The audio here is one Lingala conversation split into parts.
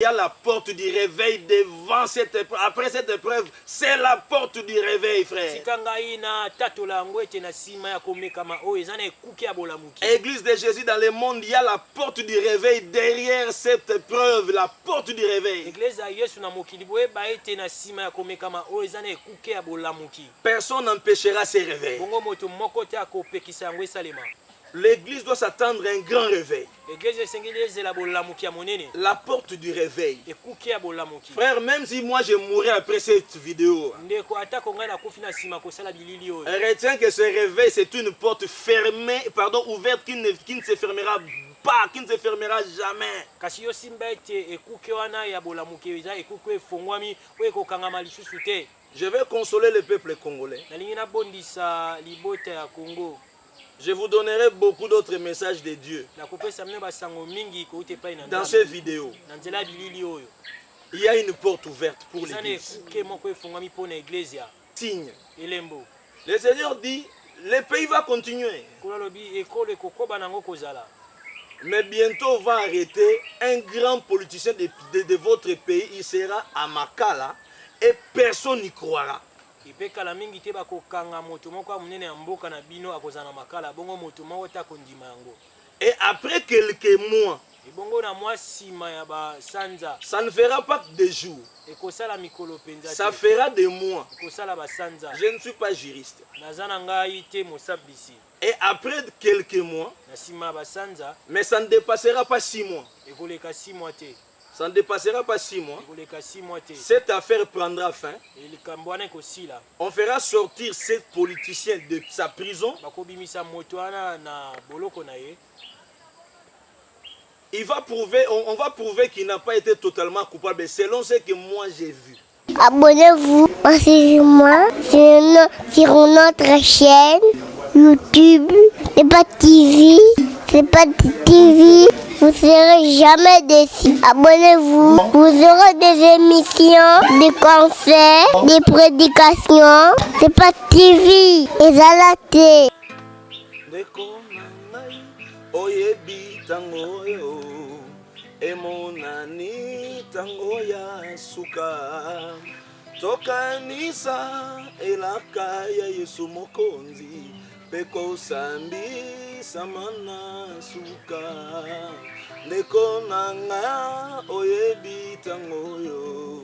Il y a la porte du réveil devant cette épreuve. Après cette épreuve, c'est la porte du réveil, frère. Église de Jésus dans le monde, il y a la porte du réveil derrière cette épreuve, la porte du réveil. Personne n'empêchera ces réveils. L'église doit s'attendre à un grand réveil. La porte du réveil. Frère, même si moi je mourrai après cette vidéo, retiens que ce réveil c'est une porte fermée, ouverte qui ne se fermera pas, qui ne se fermera jamais. Je vais consoler le peuple congolais. Je vous donnerai beaucoup d'autres messages de Dieu dans cette vidéo. Il y a une porte ouverte pour l'église. Signe. Le Seigneur dit, le pays va continuer. Mais bientôt on va arrêter un grand politicien de votre pays. Il sera à Makala et personne n'y croira. Et après quelques mois, ça ne fera pas des jours, ça fera des mois. Je ne suis pas juriste. Et après quelques mois, mais ça ne dépassera pas 6 mois. Ça ne dépassera pas 6 mois. Cette affaire prendra fin. On fera sortir ce politicien de sa prison. On va prouver qu'il n'a pas été totalement coupable selon ce que moi j'ai vu. Abonnez-vous moi sur notre chaîne YouTube. C'est pas TV. C'est pas TV. Vous serez jamais déçus. Abonnez-vous. Vous aurez des émissions, des concerts, des prédications. C'est pas TV. Et Zalaté. Emonani tango ya suka tokanisa elaka ya Yesu mokonzi peko sambi samana suka ndeko nanga oyebi tango yo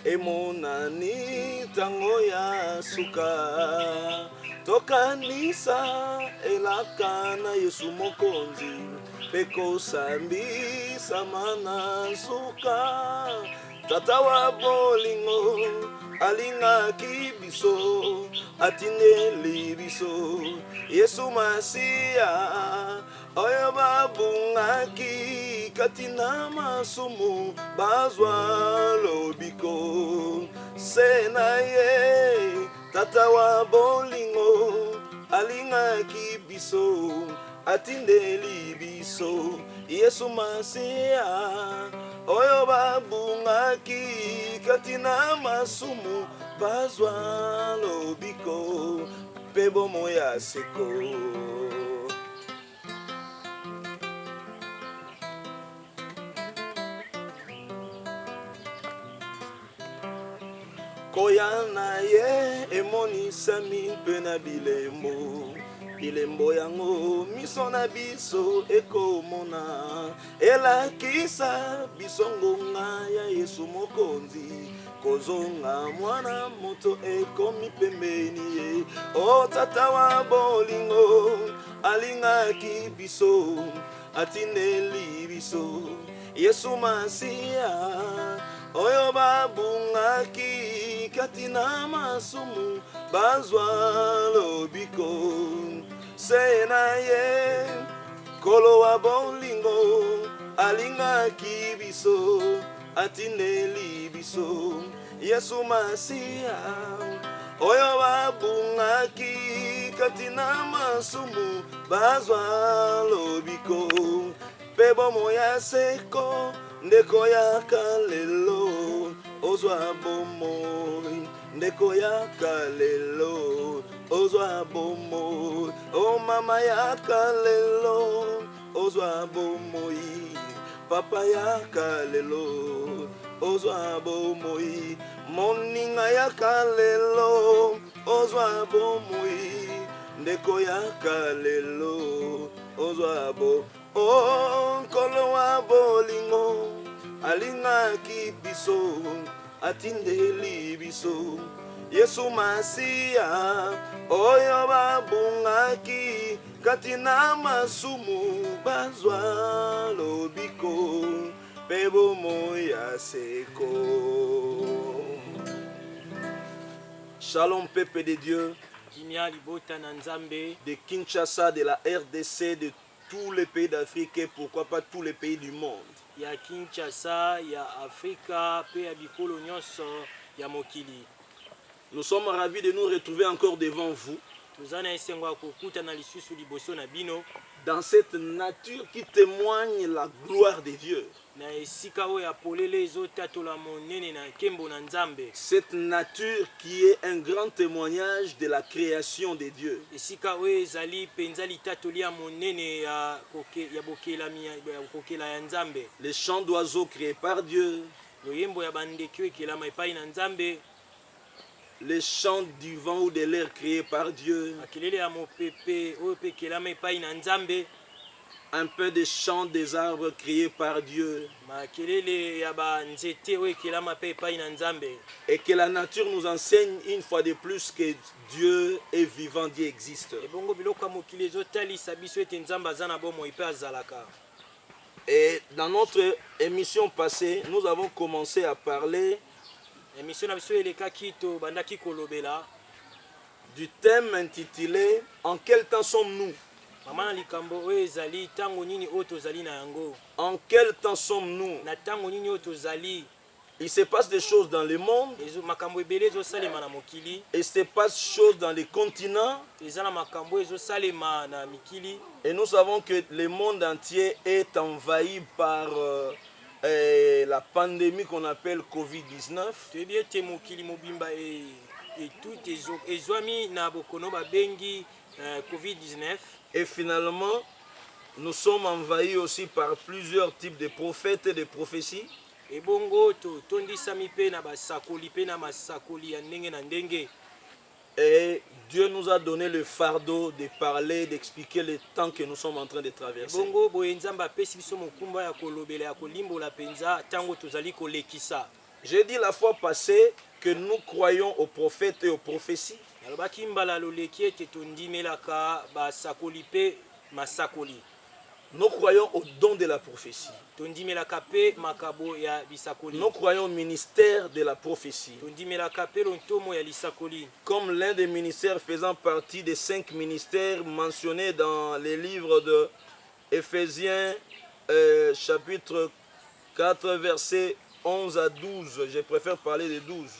emonani tango ya suka tokanisa elaka na Yesu mokonzi peko sambi samana suka tata wa bolingo alingaki biso atindeli biso Yesu Masiya oyo babungaki katina masumu bazwa lobiko senaye tata wa bolingo alingaki biso atindeli biso Yesu Masiya oyo babungaki katina masumu bazwa lobiko pebo moya seko. Koyana ye emonisami mpe na bilembo yango miso na biso ekomona elakisa biso ngonga ya Yesu mokonzi kozonga mwana moto ekomi pembeni ye o tata wa bolingo alingaki biso atindeli biso Yesu Masiya oyo babungaki katina masumu bazwa lobiko senaye kolo wa bolingo alingaki biso atindeli biso Yesu Masiya oyo babungaki katina masumu bazwa lobiko pebo moya seko ndeko ya kalelo ozwa bomoi ndeko ya kalelo ozwa bomoi o mama ya kalelo ozwa bomoi papa yaka lelo ozwa bomoi moninga yaka lelo ozwa bomoi ndeko yaka lelo ozwa bo nkolo wa bolingo alingaki biso atindeli biso Yesu Masiya oyo babungaki kati na masumu bazwa lobiko pe bomoi ya seko. Shalom peuple de Dieu de Kinshasa, de la RDC, de tous les pays d'Afrique et pourquoi pas tous les pays du monde. Ya Kinshasa, ya Afrika, pe ya bikolo nyonso ya mokili. Nous sommes ravis de nous retrouver encore devant vous dans cette nature qui témoigne la gloire de Dieu. Cette nature qui est un grand témoignage de la création de Dieu. Les chants d'oiseaux créés par Dieu. Les chants du vent ou de l'air créés par Dieu. Un peu de chants des arbres créés par Dieu. Et que la nature nous enseigne une fois de plus que Dieu est vivant, Dieu existe. Et dans notre émission passée, nous avons commencé à parler du thème intitulé En quel temps sommes-nous? En quel temps sommes-nous? Il se passe des choses dans le monde. Il se passe des choses dans les continents. Et nous savons que le monde entier est envahi par la pandémie qu'on appelle Covid-19. Et finalement, nous sommes envahis aussi par plusieurs types de prophètes et de prophéties. Et Dieu nous a donné le fardeau de parler, d'expliquer le temps que nous sommes en train de traverser. J'ai dit la fois passée que nous croyons aux prophètes et aux prophéties. Nous croyons au don de la prophétie. Nous croyons au ministère de la prophétie. Comme l'un des ministères faisant partie des 5 ministères mentionnés dans les livres de Éphésiens chapitre 4 versets 11 à 12. Je préfère parler de 12.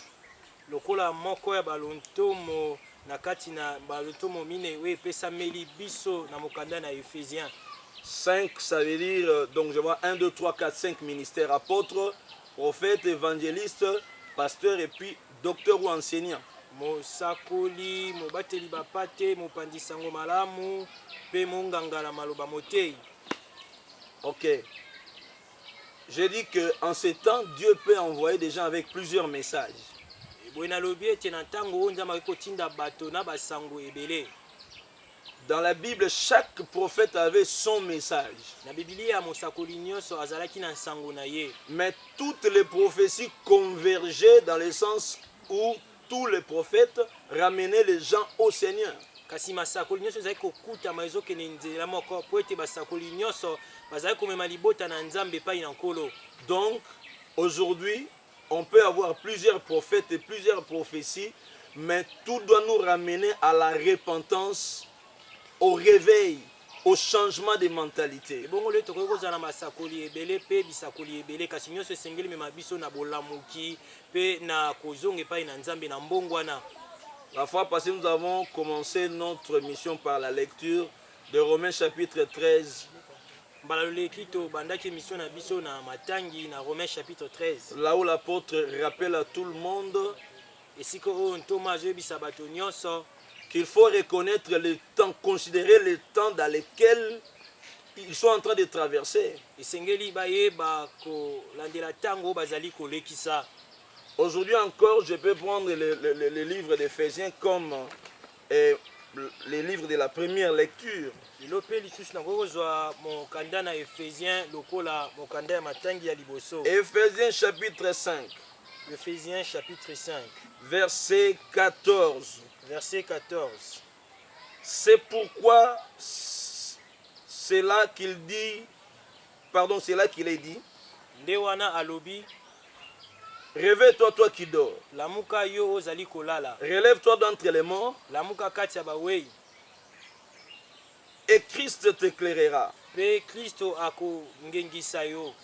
5, ça veut dire, donc je vois 1, 2, 3, 4, 5 ministères, apôtres, prophètes, évangélistes, pasteurs et puis docteurs ou enseignants. Ok. J'ai dit qu'en ces temps, Dieu peut envoyer des gens avec plusieurs messages. Dans la Bible, chaque prophète avait son message. Mais toutes les prophéties convergeaient dans le sens où tous les prophètes ramenaient les gens au Seigneur. Donc, aujourd'hui, on peut avoir plusieurs prophètes et plusieurs prophéties, mais tout doit nous ramener à la repentance, au réveil, au changement de mentalité. La fois passée, nous avons commencé notre mission par la lecture de Romains chapitre 13. Là où l'apôtre rappelle à tout le monde qu'il faut reconnaître le temps, considérer le temps dans lequel ils sont en train de traverser. Aujourd'hui encore, je peux prendre les livres d'Éphésiens comme les livres de la première lecture. Éphésiens chapitre 5. Éphésiens chapitre 5. Verset 14. Verset 14. C'est pourquoi c'est là qu'il dit, pardon, c'est là qu'il est dit, Ndewana alobi, réveille-toi, toi qui dors. Lamuka yo ozali kolala. Relève-toi d'entre les morts. Lamuka kati ya bawei. Et Christ t'éclairera. Pe Kristo ako ngengisa yo.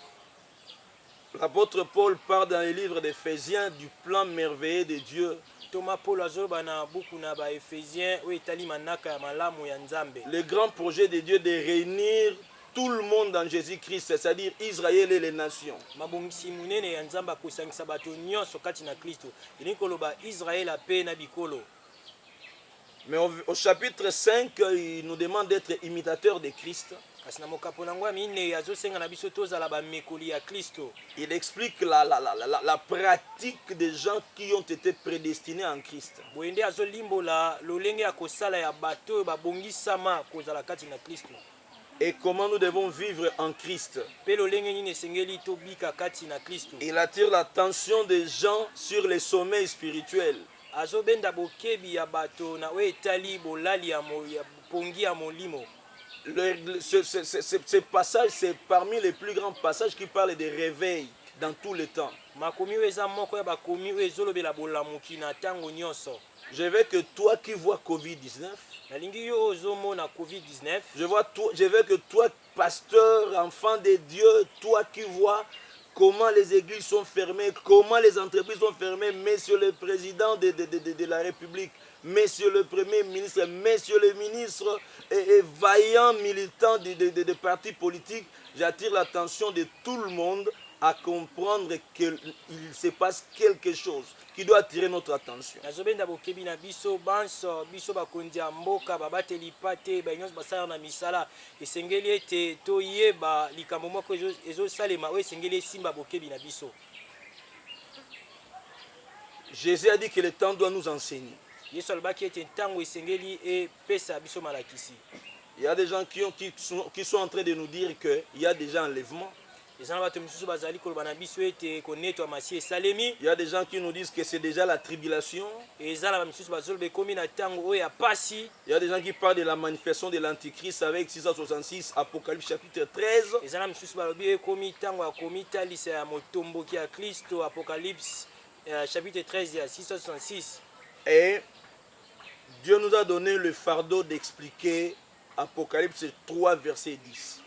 L'apôtre Paul parle dans les livres d'Éphésiens du plan merveilleux de Dieu. Thomas Paul azoba na buku na ba Éphésiens o etali manaka ya malamu ya Nzambe. Le grand projet de Dieu de réunir tout le monde dans Jésus-Christ, c'est-à-dire Israël et les nations. Mabongisi munene ya Nzambe akusangisa bato nyonso kati na Kristo. Ini koloba Israël ape na bikolo. Mais au chapitre 5, il nous demande d'être imitateurs de Christ. Il explique la pratique des gens qui ont été prédestinés en Christ. Et comment nous devons vivre en Christ. Il attire l'attention des gens sur les sommets spirituels. Ce passage, c'est parmi les plus grands passages qui parlent de réveil dans tous les temps. Je veux que toi qui vois Covid-19, je veux que toi, pasteur, enfant de Dieu, toi qui vois comment les églises sont fermées, comment les entreprises sont fermées, Monsieur le Président de la République, Monsieur le Premier ministre, Messieurs les ministres et vaillants militants des partis politiques, j'attire l'attention de tout le monde à comprendre qu'il se passe quelque chose qui doit attirer notre attention. Jésus a dit que le temps doit nous enseigner. Il y a des gens qui sont en train de nous dire qu'il y a déjà enlèvement. Il y a des gens qui nous disent que c'est déjà la tribulation. Il y a des gens qui parlent de la manifestation de l'Antichrist avec 666, Apocalypse chapitre 13. Chapitre 13, 666. Et Dieu nous a donné le fardeau d'expliquer Apocalypse 3, verset 10.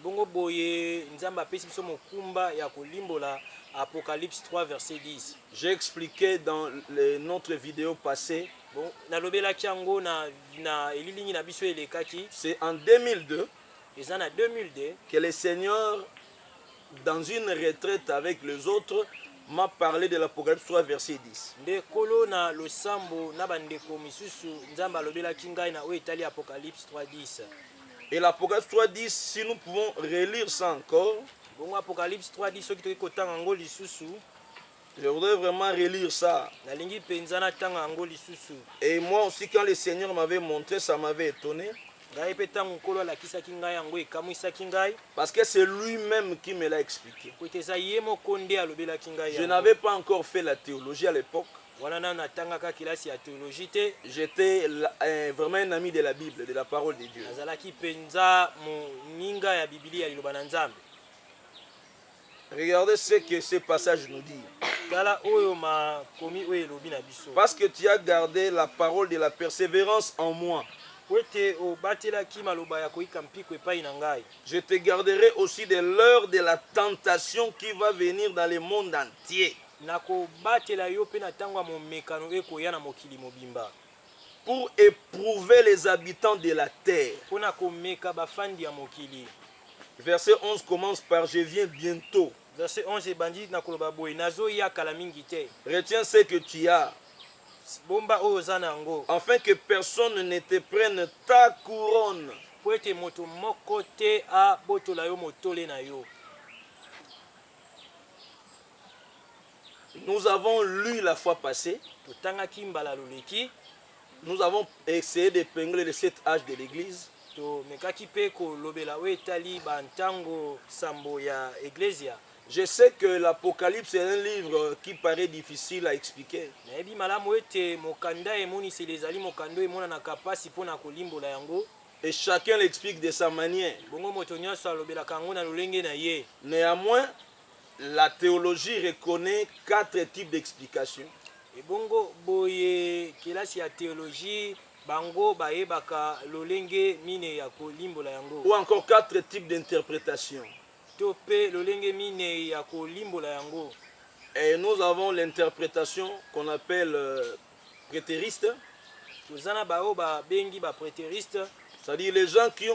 Apocalypse 3, verset 10. J'ai expliqué dans notre vidéo passée. C'est en 2002 que le Seigneur, dans une retraite avec les autres, m'a parlé de l'Apocalypse 3, verset 10. Et l'Apocalypse 3, 10, si nous pouvons relire ça encore, je voudrais vraiment relire ça. Et moi aussi, quand le Seigneur m'avait montré, ça m'avait étonné. Parce que c'est lui-même qui me l'a expliqué. Je n'avais pas encore fait la théologie à l'époque. J'étais vraiment un ami de la Bible, de la parole de Dieu. Regardez ce que ce passage nous dit. Parce que tu as gardé la parole de la persévérance en moi. Je te garderai aussi de l'heure de la tentation qui va venir dans le monde entier. Pour éprouver les habitants de la terre. Verset 11 commence par « Je viens bientôt ». Verset 11 Retiens ce que tu as. Afin que personne ne te prenne ta couronne. po ete moto moko te abotola yo motole na yo. Nous avons lu la fois passée. Totangaki mbala loleki. Nous avons essayé d'épingler les 7 âges de l'Église. To mekaki pe ko lobela we tali bantango sambo ya Ecclesia. Je sais que l'Apocalypse est un livre qui paraît difficile à expliquer. Nayebi malamu ete mokanda emonisi ezali mokando emonanaka pasi mpona kolimbola yango. Et chacun l'explique de sa manière. Bongo moto nyonso alobelaka yango na lolenge na ye. Néanmoins, la théologie reconnaît 4 types d'explications. Et bongo boye kelasi ya théologie bango bayebaka lolenge mine ya kolimbola yango. Ou encore 4 types d'interprétations. Tope lolenge mine ya kolimbola yango. Et nous avons l'interprétation qu'on appelle prétériste. Tozana bao ba bengi ba prétériste. C'est-à-dire les gens qui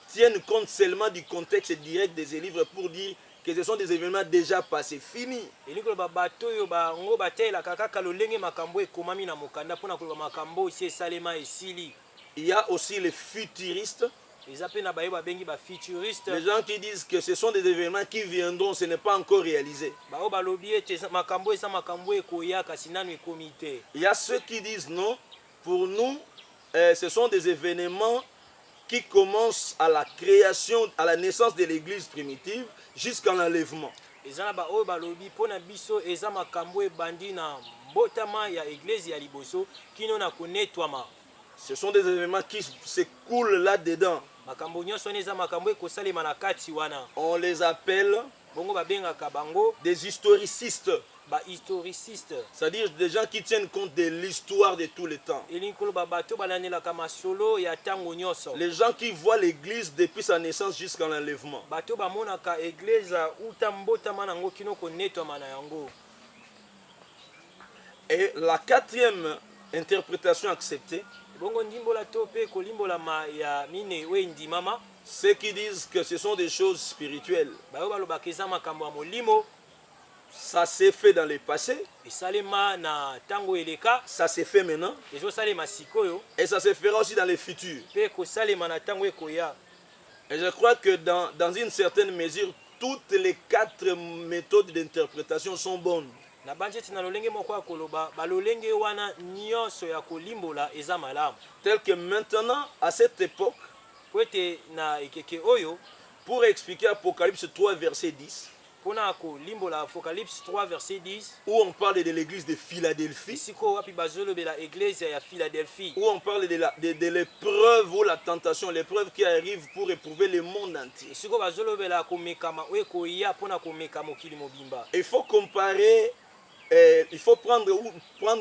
tiennent compte seulement du contexte direct des livres pour dire que ce sont des événements déjà passés, finis. Il y a aussi les futuristes. Les gens qui disent que ce sont des événements qui viendront, ce n'est pas encore réalisé. Il y a ceux qui disent non, pour nous, ce sont des événements qui commencent à la création, à la naissance de l'église primitive jusqu'à l'enlèvement. Ce sont des événements qui s'écoulent là-dedans. On les appelle des historicistes. C'est-à-dire des gens qui tiennent compte de l'histoire de tous les temps. Les gens qui voient l'église depuis sa naissance jusqu'à l'enlèvement. Et la 4e interprétation acceptée, ceux qui disent que ce sont des choses spirituelles. Ça s'est fait dans le passé. Ça s'est fait maintenant. Et ça se fera aussi dans le futur. Et je crois que dans une certaine mesure, toutes les 4 méthodes d'interprétation sont bonnes. Tel que maintenant, à cette époque, pour expliquer Apocalypse 3, verset 10, où on parle de l'église de Philadelphie, où on parle de l'épreuve ou la tentation, l'épreuve qui arrive pour éprouver le monde entier. Il faut comparer, il faut prendre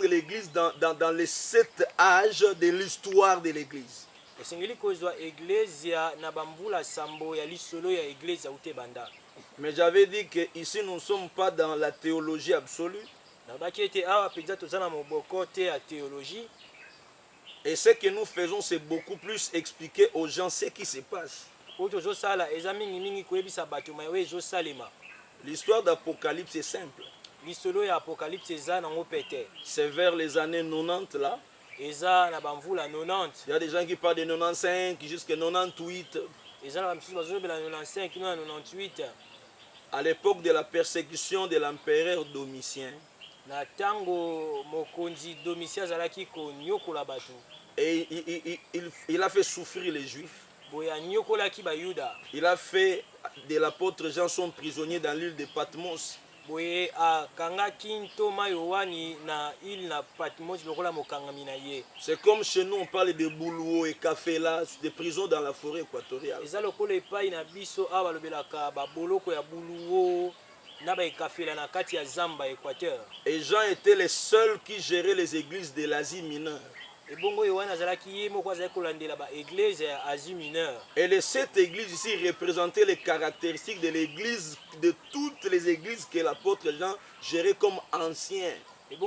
l'église dans les 7 âges de l'histoire de l'église. Mais j'avais dit qu'ici nous ne sommes pas dans la théologie absolue. Et ce que nous faisons, c'est beaucoup plus expliquer aux gens ce qui se passe. L'histoire d'Apocalypse est simple. C'est vers les années 90 là. Il y a des gens qui parlent de 95 jusqu'à 98. À l'époque de la persécution de l'empereur Domitien. Et il a fait souffrir les Juifs. Il a fait de l'apôtre Jean son prisonnier dans l'île de Patmos. C'est comme chez nous on parle de Boulouo et Kafela, des prisons dans la forêt équatoriale. Et Jean était le seul qui gérait les églises de l'Asie mineure. Et les 7 églises ici représentaient les caractéristiques de l'église, de toutes les églises que l'apôtre Jean gérait comme ancien. Il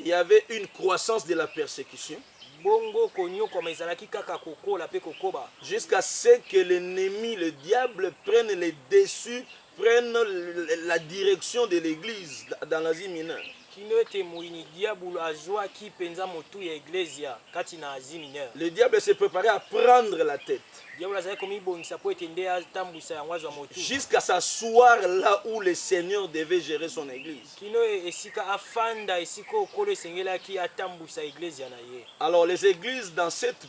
y avait une croissance de la persécution. Jusqu'à ce que l'ennemi, le diable, prenne les dessus prenne la direction de l'église dans l'Asie mineure. Le diable s'est préparé à prendre la tête jusqu'à s'asseoir là où le Seigneur devait gérer son église. Alors les églises dans cette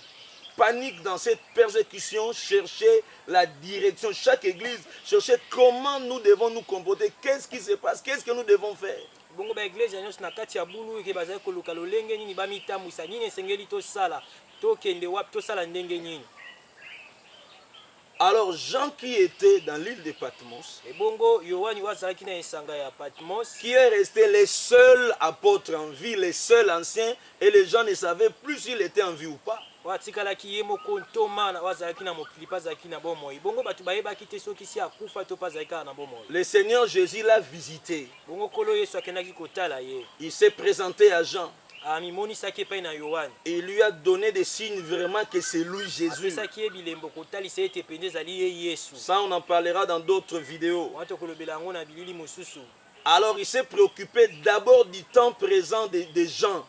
panique, dans cette persécution, cherchaient la direction. Chaque église cherchait comment nous devons nous comporter, qu'est-ce qui se passe, qu'est-ce que nous devons faire. Alors Jean qui était dans l'île de Patmos, qui est resté le seul apôtre en vie, le seul ancien, et les gens ne savaient plus s'il était en vie ou pas. Le Seigneur Jésus l'a visité. Il s'est présenté à Jean. Et il lui a donné des signes vraiment que c'est lui Jésus. Ça, on en parlera dans d'autres vidéos. Alors il s'est préoccupé d'abord du temps présent des gens.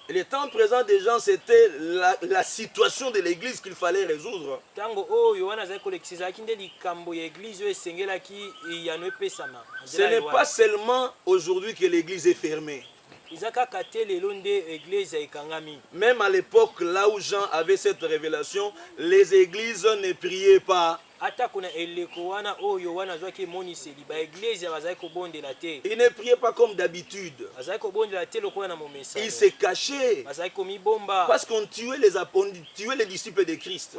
Et le temps présent des gens, c'était la situation de l'église qu'il fallait résoudre. Ce n'est pas seulement aujourd'hui que l'église est fermée. Même à l'époque là où Jean avait cette révélation, les églises ne priaient pas. Il ne priait pas comme d'habitude. Il s'est caché parce qu'on tuait les disciples de Christ.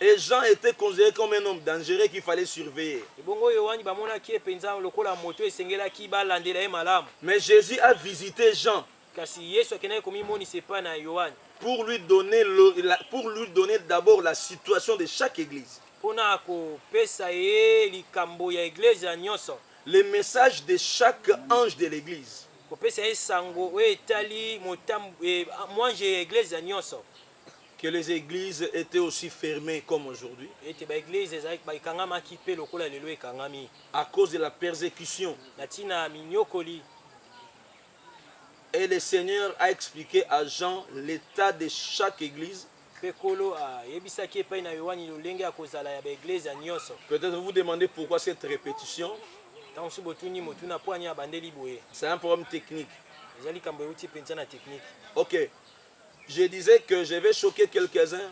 Et Jean était considéré comme un homme dangereux qu'il fallait surveiller. Mais Jésus a visité Jean pour lui donner d'abord la situation de chaque église. Le message de chaque ange de l'église. Que les églises étaient aussi fermées comme aujourd'hui à cause de la persécution. Et le Seigneur a expliqué à Jean l'état de chaque église. Peut-être vous demandez pourquoi cette répétition. C'est un problème technique. Ok. Je disais que je vais choquer quelques-uns.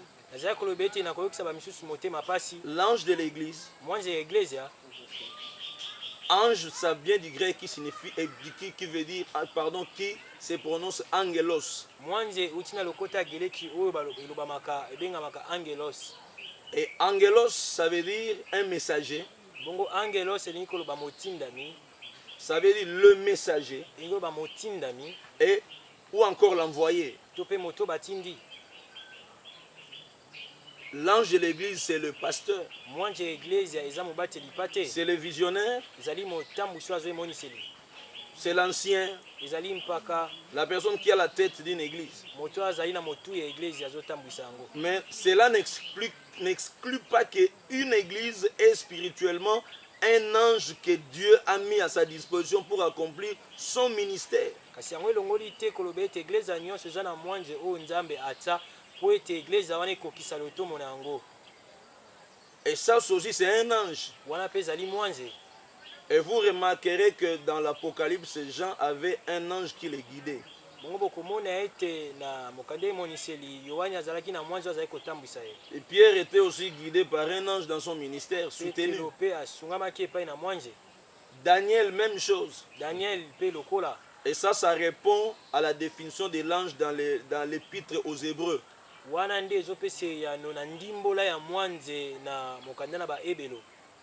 L'ange de l'église. Ange, ça vient du grec qui signifie, qui veut dire, pardon, qui se prononce angelos. Et angelos, ça veut dire un messager. Ça veut dire le messager. Et ou encore l'envoyé. L'ange de l'église, c'est le pasteur. C'est le visionnaire. C'est l'ancien. La personne qui a la tête d'une église. Mais cela n'exclut pas qu'une église est spirituellement un ange que Dieu a mis à sa disposition pour accomplir son ministère. Et ça aussi c'est un ange. Et vous remarquerez que dans l'Apocalypse, Jean avait un ange qui le guidait. Et Pierre était aussi guidé par un ange dans son ministère, soutenu. Daniel, même chose. Et ça répond à la définition de l'ange dans l'épître aux Hébreux.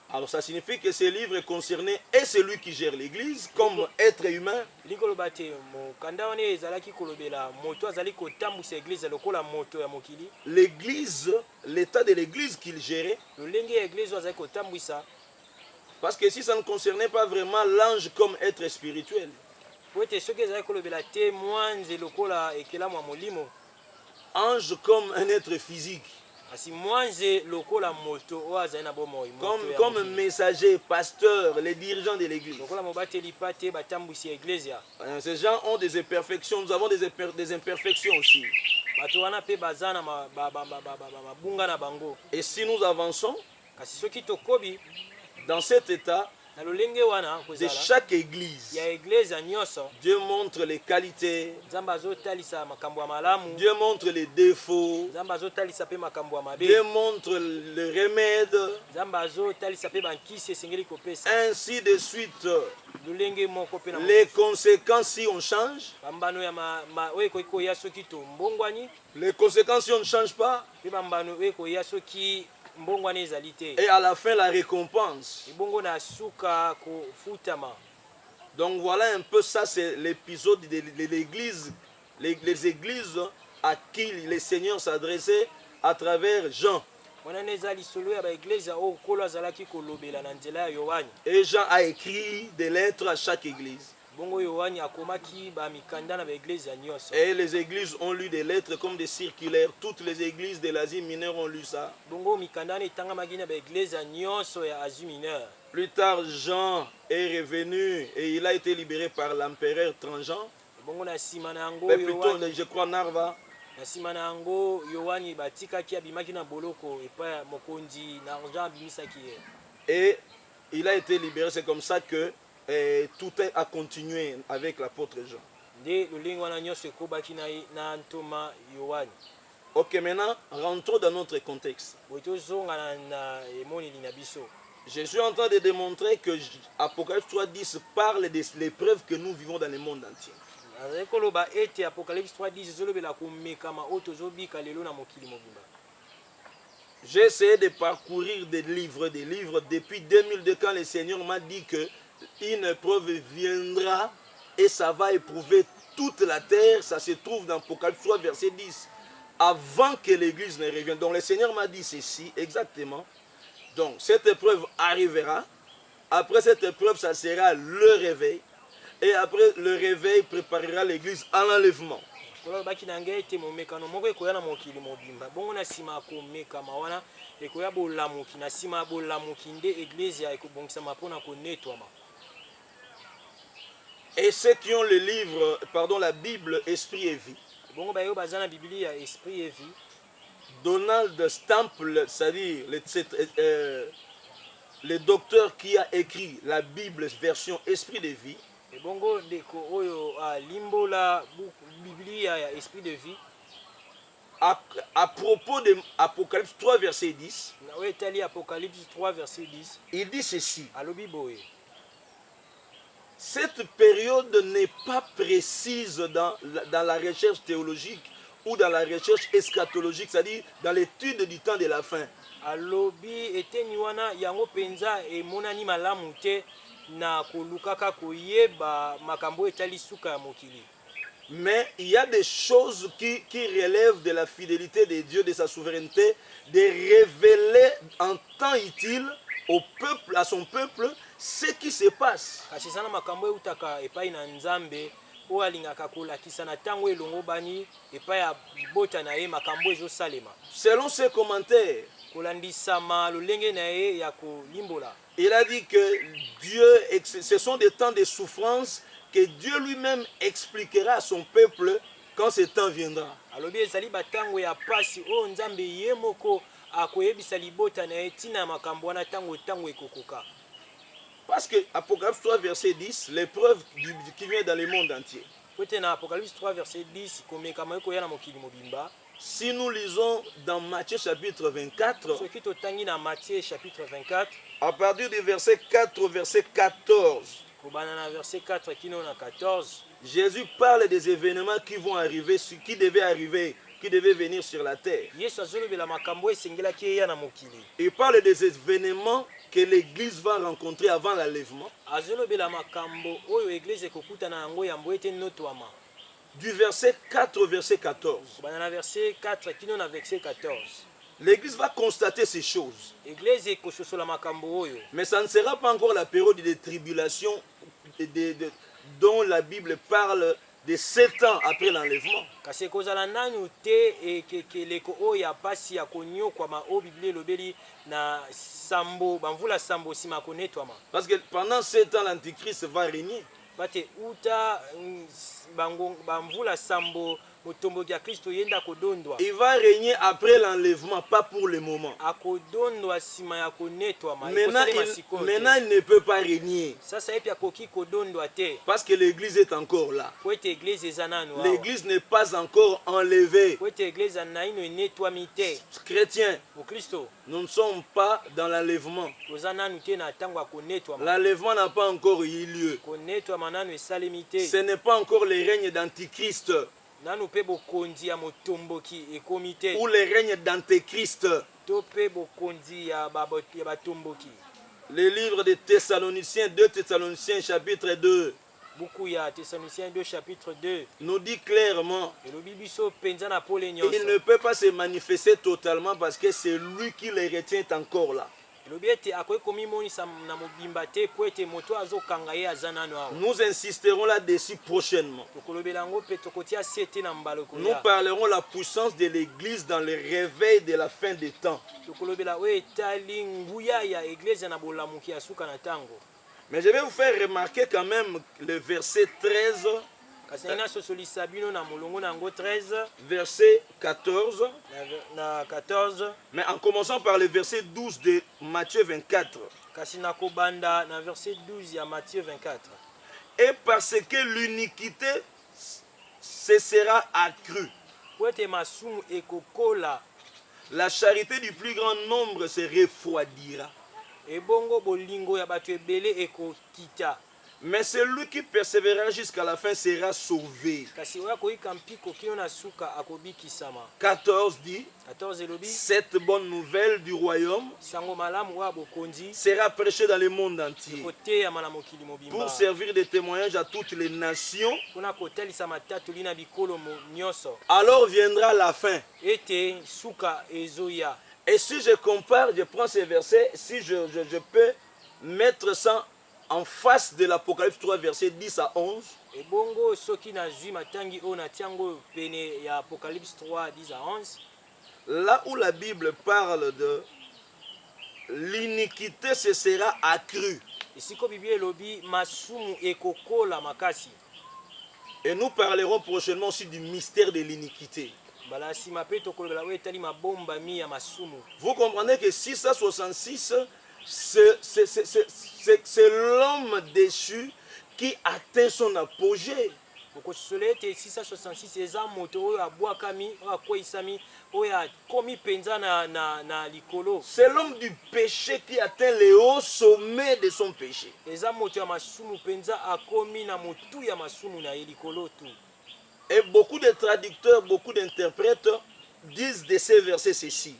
Alors ça signifie que ce livre est concerné et celui qui gère l'église comme être humain. L'église, l'état de l'église qu'il gérait. Parce que si ça ne concernait pas vraiment l'ange comme être spirituel. ange comme un être physique. Comme messager, pasteur, les dirigeants de l'église. Ces gens ont des imperfections, nous avons des imperfections aussi. Et si nous avançons dans cet état de chaque église, Dieu montre les qualités, Dieu montre les défauts, Dieu montre le remède, ainsi de suite. Les conséquences si on change, les conséquences si on ne change pas, et à la fin la récompense. Donc voilà un peu ça, c'est l'épisode de l'église, les églises à qui le Seigneur s'adressait à travers Jean. Et Jean a écrit des lettres à chaque église. Et les églises ont lu des lettres comme des circulaires. Toutes les églises de l'Asie mineure ont lu ça. Plus tard, Jean est revenu et il a été libéré par l'empereur Trajan. Mais plutôt, je crois, Narva. Et il a été libéré, c'est comme ça que tout a continué avec l'apôtre Jean. Ok, maintenant, rentrons dans notre contexte. Je suis en train de démontrer que Apocalypse 3.10 parle de l'épreuve que nous vivons dans le monde entier. J'ai essayé de parcourir des livres depuis 2002 quand le Seigneur m'a dit que une épreuve viendra et ça va éprouver toute la terre. Ça se trouve dans Apocalypse 3 verset 10. Avant que l'église ne revienne. Donc le Seigneur m'a dit ceci exactement. Donc cette épreuve arrivera. Après cette épreuve, ça sera le réveil. Et après le réveil préparera l'église à l'enlèvement. Et ceux qui ont le livre, pardon, la Bible, Esprit et Vie, Donald Stample, c'est-à-dire le docteur qui a écrit la Bible version Esprit de Vie, à propos de Apocalypse 3 verset 10, il dit ceci. Cette période n'est pas précise dans la recherche théologique ou dans la recherche eschatologique, c'est-à-dire dans l'étude du temps de la fin. Mais il y a des choses qui relèvent de la fidélité de Dieu, de sa souveraineté, de révéler en temps utile au peuple, à son peuple, ce qui se passe. Selon ses commentaires, il a dit que Dieu, ce sont des temps de souffrance que Dieu lui-même expliquera à son peuple quand ce temps viendra. Parce que Apocalypse 3 verset 10, l'épreuve qui vient dans le monde entier. Si nous lisons dans Matthieu chapitre 24, à partir du verset 4 au verset 14, Jésus parle des événements qui vont arriver, qui devaient venir sur la terre. Il parle des événements que l'église va rencontrer avant l'enlèvement. Du verset 4 au verset 14. L'église va constater ces choses. Mais ça ne sera pas encore la période de tribulation dont la Bible parle de 7 ans après l'enlèvement. Kasi kozala nanu te ekeleko oyo ya pasi ya konyokwama oyo Biblia elobeli na sambo bamvula sambo nsima konetwama. Parce que pendant 7 ans, l'Antichrist va régner. Bate uta bamvula sambo motomboki ya Kristo yenda kodondwa. Il va régner après l'enlèvement, pas pour le moment. Akodondwa nsima ya konetwama. Maintenant, il ne peut pas régner. Sasa epi akoki kodondwa te. Parce que l'église est encore là. Kwete église ezananu. L'église n'est pas encore enlevée. Kwete église anaino enetwami te. Chrétiens, Au Kristo. nous ne sommes pas dans l'enlèvement. L'enlèvement n'a pas encore eu lieu. Ce n'est pas encore le règne d'Antichrist ou le règne d'Antéchrist. Le livre de Thessaloniciens, 2 Thessaloniciens chapitre 2. Beaucoup ya Thessaloniciens 2 chapitre 2 nous dit clairement il ne peut pas se manifester totalement parce que c'est lui qui les retient encore là. Nous insisterons là-dessus prochainement. Nous parlerons la puissance de l'église dans le réveil de la fin des temps. Mais je vais vous faire remarquer quand même le verset 13, verset 14, mais en commençant par le verset 12 de Matthieu 24. Et parce que l'iniquité se sera accrue, la charité du plus grand nombre se refroidira. Mais celui qui persévérera jusqu'à la fin sera sauvé. 14 dit, cette bonne nouvelle du royaume sera prêchée dans le monde entier pour servir de témoignage à toutes les nations. Alors viendra la fin. Et si je compare, je prends ces versets, si je peux mettre ça en face de l'Apocalypse 3, versets 10 à 11. Là où la Bible parle de l'iniquité, ce sera accrue. Et nous parlerons prochainement aussi du mystère de l'iniquité. Vous comprenez que 666, c'est l'homme déchu qui atteint son apogée. C'est l'homme du péché qui atteint le haut sommet de son péché. Et beaucoup de traducteurs, beaucoup d'interprètes disent de ces versets ceci.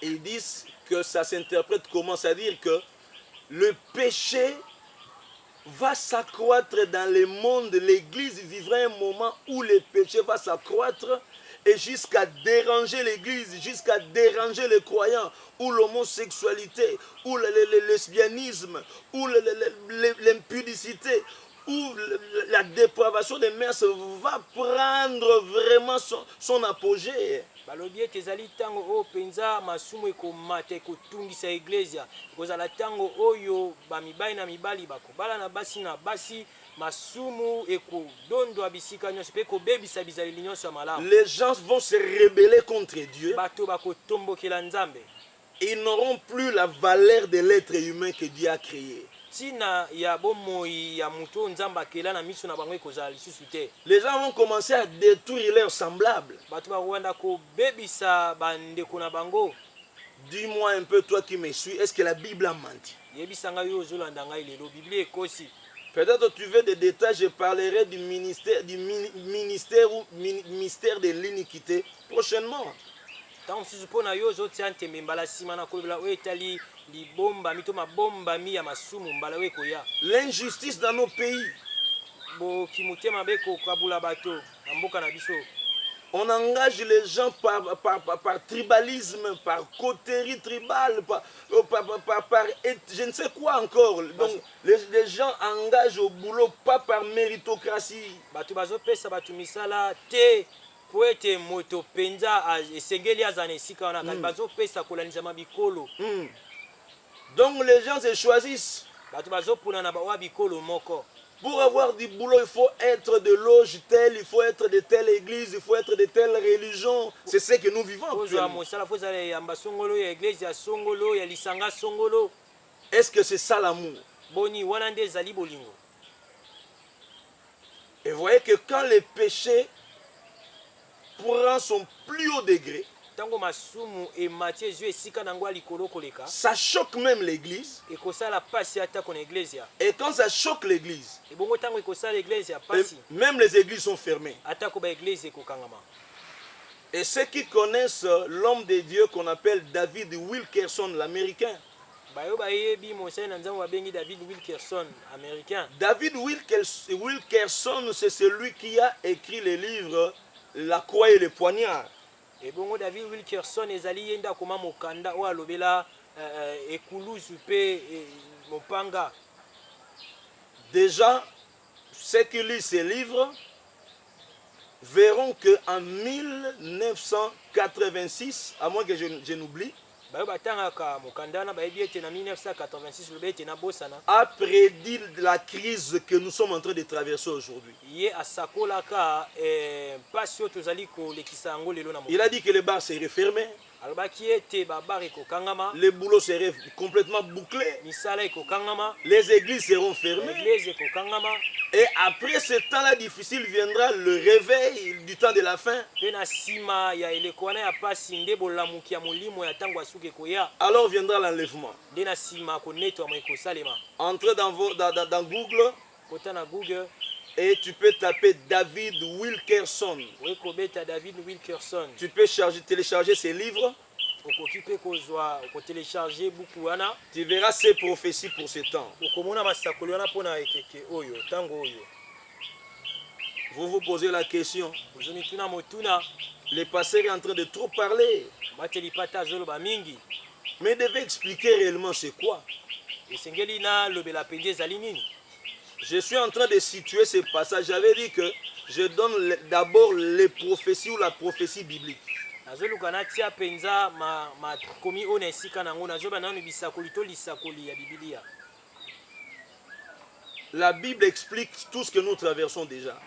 Ils disent que ça s'interprète comment? C'est-à-dire que le péché va s'accroître dans le monde. L'Église vivra un moment où le péché va s'accroître et jusqu'à déranger l'Église, jusqu'à déranger les croyants, où l'homosexualité, ou le lesbianisme, ou l'impudicité, où la dépravation des mœurs va prendre vraiment son apogée. Les gens vont se rebeller contre Dieu. Ils n'auront plus la valeur de l'être humain que Dieu a créé. Les gens vont commencer à détruire leurs semblables. Dis-moi un peu, toi qui me suis, est-ce que la Bible a menti? Peut-être tu veux des détails, je parlerai du mystère de l'iniquité prochainement. L'injustice dans nos pays. On engage les gens par tribalisme, par coterie tribale, je ne sais quoi encore. Donc les gens engagent au boulot pas par méritocratie. Batu bazopesa batu misala te po ete moto penza esengeli azana esika wana kati bazopesa kolanisa mabikolo. Donc les gens se choisissent. Batu bazopuna na bawa bikolo moko. Pour avoir du boulot, il faut être de loge telle, il faut être de telle église, il faut être de telle religion. C'est ce que nous vivons actuellement. Est-ce que c'est ça l'amour? Et vous voyez que quand le péché prend son plus haut degré, ça choque même l'église. Et quand ça choque l'église, même les églises sont fermées. Et ceux qui connaissent l'homme de Dieu qu'on appelle David Wilkerson, l'américain. David Wilkerson, c'est celui qui a écrit le livre La croix et le poignard. Et bon, David Wilkerson ezali yenda koma mokanda o alobela ekuluzu pe mopanga. Déjà, ceux qui lisent ces livres verront qu'en 1986, à moins que je n'oublie, a prédit la crise que nous sommes en train de traverser aujourd'hui. Il a dit que les bars seraient fermés, les boulots seraient complètement bouclés, les églises seront fermées. Et après ce temps-là difficile viendra le réveil du temps de la fin. Alors viendra l'enlèvement. Entrez dans Google et tu peux taper David Wilkerson. Tu peux télécharger ses livres. Tu verras ses prophéties pour ce temps. Vous vous posez la question. Le pasteur est en train de trop parler. Mais il devait expliquer réellement c'est quoi. Je suis en train de situer ce passage. J'avais dit que je donne d'abord les prophéties ou la prophétie biblique. La Bible explique tout ce que nous traversons déjà.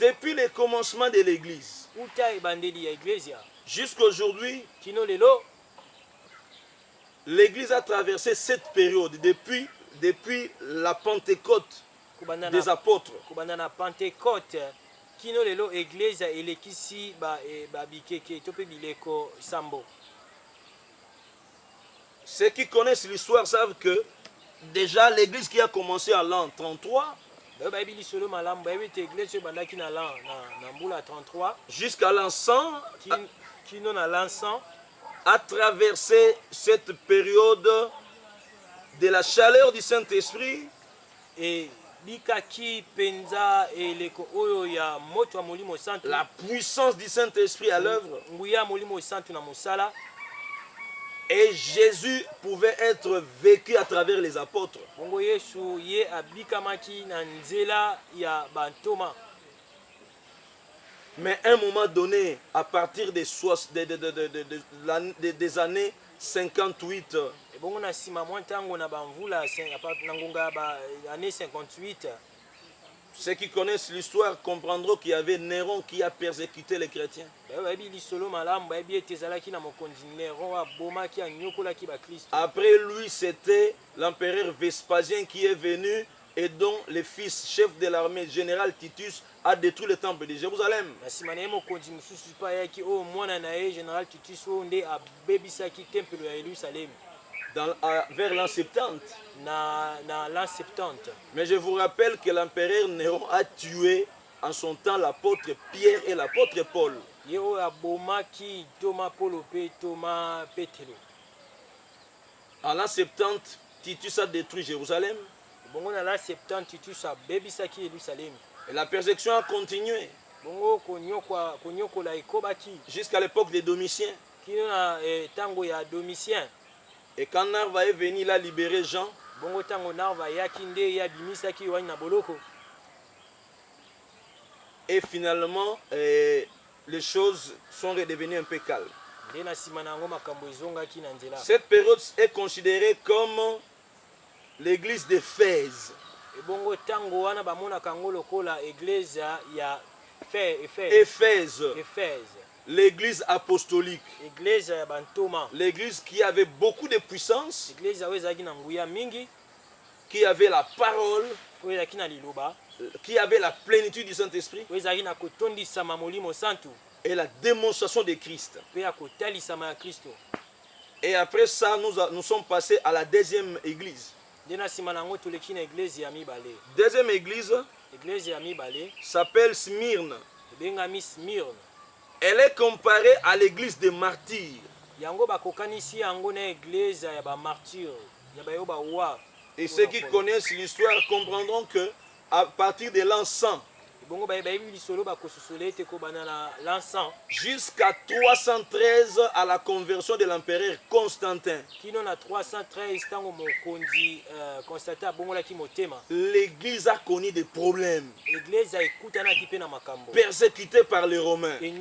Depuis le commencement de l'Église jusqu'à aujourd'hui, l'Église a traversé cette période depuis la Pentecôte des apôtres. Ceux qui connaissent l'histoire savent que déjà l'église qui a commencé en l'an 33 jusqu'à l'an 100 a traversé cette période de la chaleur du Saint-Esprit et la puissance du Saint-Esprit à l'œuvre. Et Jésus pouvait être vécu à travers les apôtres. Mais à un moment donné, à partir des années 58, ceux qui connaissent l'histoire comprendront qu'il y avait Néron qui a persécuté les chrétiens. Après lui, c'était l'empereur Vespasien qui est venu et dont le fils, chef de l'armée, général Titus, a détruit le temple de Jérusalem. Vers l'an 70. Mais je vous rappelle que l'empereur Néron a tué en son temps l'apôtre Pierre et l'apôtre Paul. En l'an 70, Titus a détruit Jérusalem. Et la persécution a continué bongo konyokola ekobaki jusqu'à l'époque de Domitien. kino na tango ya Domitien. Et quand Narva est venu, il a libéré Jean. Bongo tango Narva yaki nde ya bimisaki Yohani na boloko. Et finalement, les choses sont redevenues un peu calmes. Cette période est considérée comme l'église d'Éphèse. Éphèse, l'église apostolique, l'église qui avait beaucoup de puissance, qui avait la parole, qui avait la plénitude du Saint-Esprit et la démonstration de Christ. Et après ça, nous sommes passés à la deuxième église. Deuxième église s'appelle Smyrne. Elle est comparée à l'église des martyrs. Et ceux qui connaissent l'histoire comprendront que à partir de l'an 100 jusqu'à 313 à la conversion de l'empereur Constantin, l'église a connu des problèmes, persécutée par les Romains. Il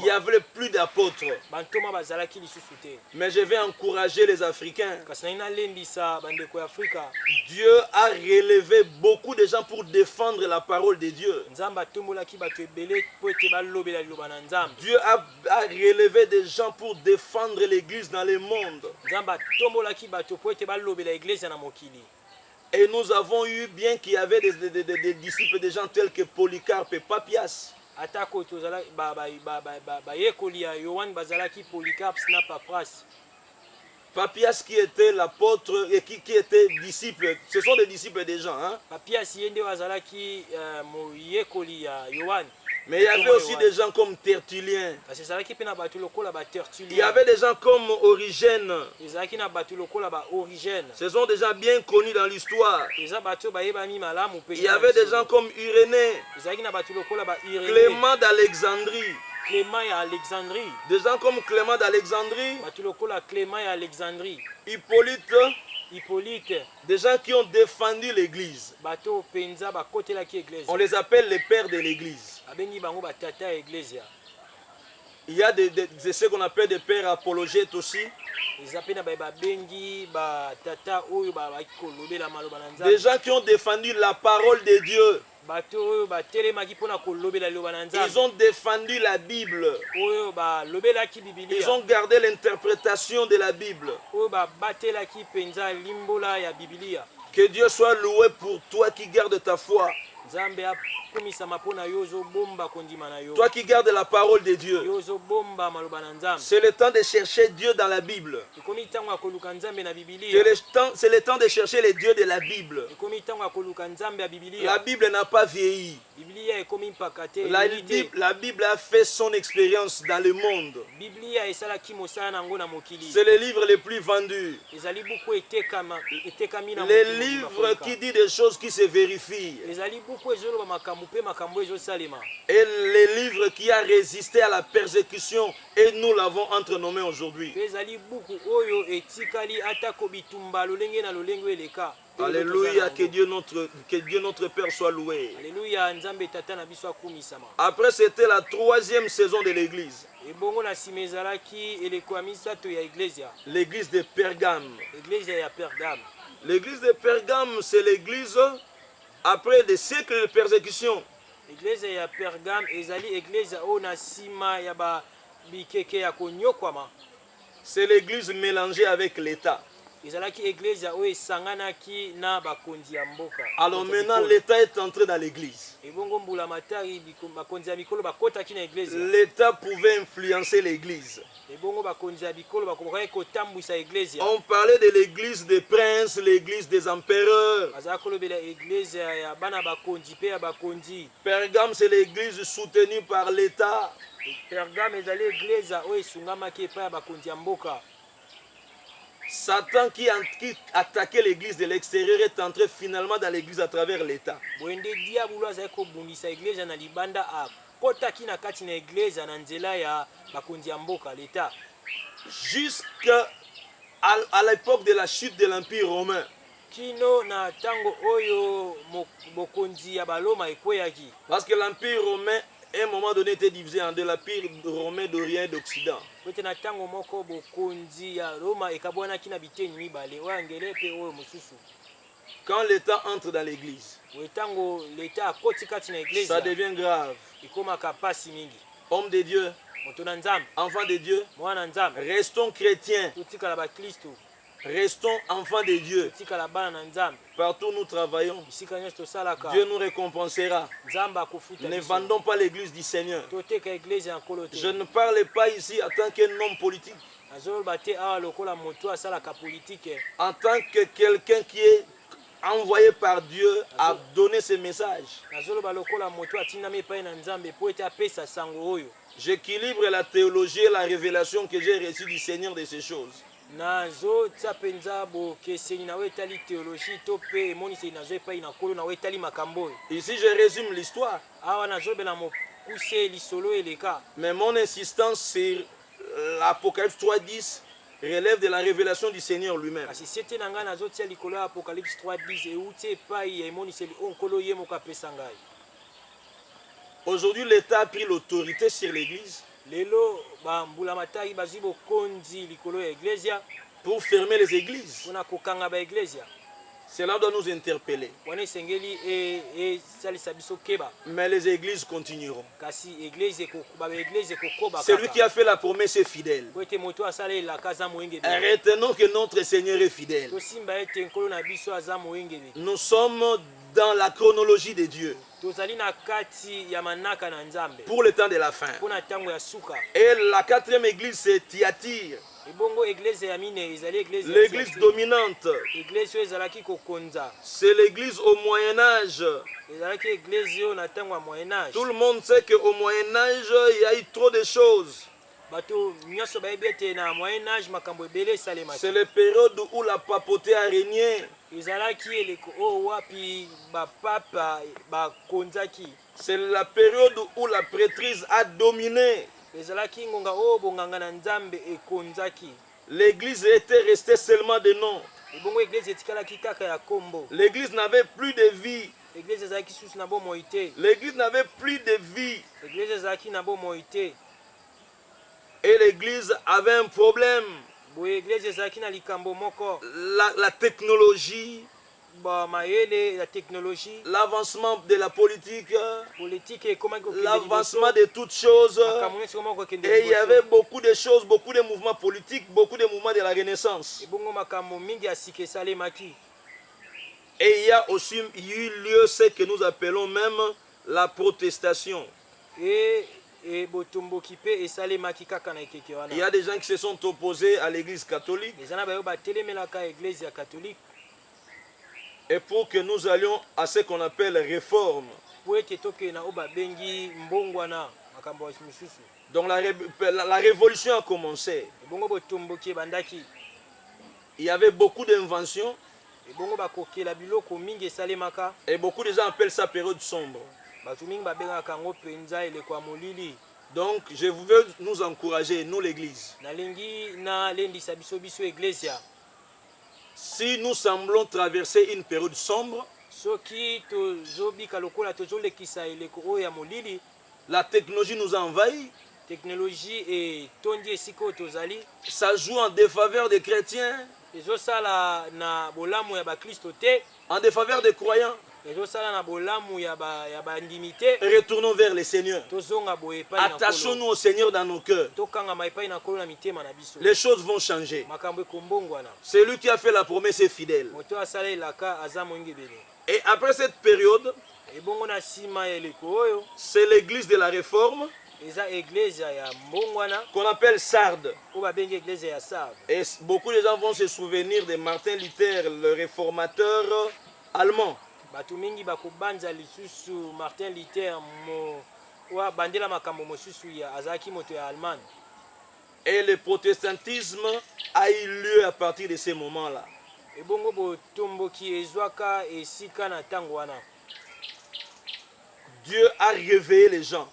y avait plus d'apôtres. Mais je vais encourager les Africains. Dieu a relevé beaucoup de gens pour défendre la parole de Dieu. Dieu a relevé des gens pour défendre l'église dans le monde. Et nous avons eu, bien qu'il y avait des disciples, des gens tels que Polycarpe et Papias. Papias qui était l'apôtre et qui était disciple, ce sont des disciples des gens. Hein? Mais il y avait aussi des gens comme Tertullien. Il y avait des gens comme Origène. Ce sont des gens bien connus dans l'histoire. Il y avait des gens comme Irénée, Clément d'Alexandrie. Des gens comme Clément d'Alexandrie, Hippolyte, des gens qui ont défendu l'église. On les appelle les pères de l'église. Il y a ce qu'on appelle des pères apologètes aussi. Des gens qui ont défendu la parole de Dieu. Ils ont défendu la Bible. Ils ont gardé l'interprétation de la Bible. Que Dieu soit loué pour toi qui gardes ta foi. Toi qui gardes la parole de Dieu. C'est le temps de chercher Dieu dans la Bible. C'est le temps de chercher les dieux de la Bible. La Bible n'a pas vieilli. La Bible a fait son expérience dans le monde. C'est le livre le plus vendu. Les livres qui disent des choses qui se vérifient. Et les livres qui a résisté à la persécution et nous l'avons entre nos mains aujourd'hui. Alléluia, que Dieu notre Père soit loué. Après, c'était la troisième saison de l'église. L'église de Pergame. L'église de Pergame, c'est l'église après des siècles de persécution. C'est l'église mélangée avec l'État. Alors maintenant, l'État est entré dans l'église. L'État pouvait influencer l'église. On parlait de l'église des princes, l'église des empereurs. Pergame, c'est l'église soutenue par l'État. Satan qui attaquait l'église de l'extérieur est entré finalement dans l'église à travers l'État. Jusqu'à l'époque de la chute de l'Empire romain. Parce que l'Empire romain, à un moment donné, était divisé en deux, l'Empire romain d'Orient et d'Occident. Quand l'État entre dans l'église, ça devient grave. Homme de Dieu, enfants de Dieu, restons chrétiens. Restons enfants de Dieu. Partout où nous travaillons, Dieu nous récompensera. Ne vendons pas l'église du Seigneur. Je ne parle pas ici en tant qu'un homme politique. En tant que quelqu'un qui est envoyé par Dieu à donner ce message. J'équilibre la théologie et la révélation que j'ai reçue du Seigneur de ces choses. Ici je résume l'histoire. Mais mon insistance sur l'Apocalypse 3.10 relève de la révélation du Seigneur lui-même. Aujourd'hui, l'État a pris l'autorité sur l'Église pour fermer les églises. Cela doit nous interpeller. Mais les églises continueront. Celui qui a fait la promesse est fidèle. Retenons que notre Seigneur est fidèle. Nous sommes dans la chronologie de Dieu pour le temps de la fin. Et la quatrième église, c'est Thyatire. L'église dominante. C'est l'église au Moyen-Âge. Tout le monde sait qu'au Moyen-Âge, il y a eu trop de choses. C'est la période où la papauté a régné. C'est la période où la prêtrise a dominé. L'église était restée seulement de nom. L'église n'avait plus de vie. L'église n'avait plus de vie. Et l'église avait un problème. La technologie, l'avancement de la politique, l'avancement de toutes choses. Et il y avait beaucoup de choses, beaucoup de mouvements politiques, beaucoup de mouvements de la Renaissance. Et il y a aussi eu lieu ce que nous appelons même la protestation. Il y a des gens qui se sont opposés à l'église catholique. Et pour que nous allions à ce qu'on appelle réforme. Donc la révolution a commencé. Il y avait beaucoup d'inventions. Et beaucoup de gens appellent ça période sombre. Donc je veux nous encourager, nous l'église. Si nous semblons traverser une période sombre, la technologie nous envahit. Ça joue en défaveur des chrétiens, en défaveur des croyants. Retournons vers le Seigneur. Attachons-nous au Seigneur dans nos cœurs. Les choses vont changer. C'est lui qui a fait la promesse est fidèle. Et après cette période, c'est l'église de la réforme qu'on appelle Sardes. Et beaucoup de gens vont se souvenir de Martin Luther, le réformateur allemand. Et le protestantisme a eu lieu à partir de ces moments-là. Dieu a réveillé les gens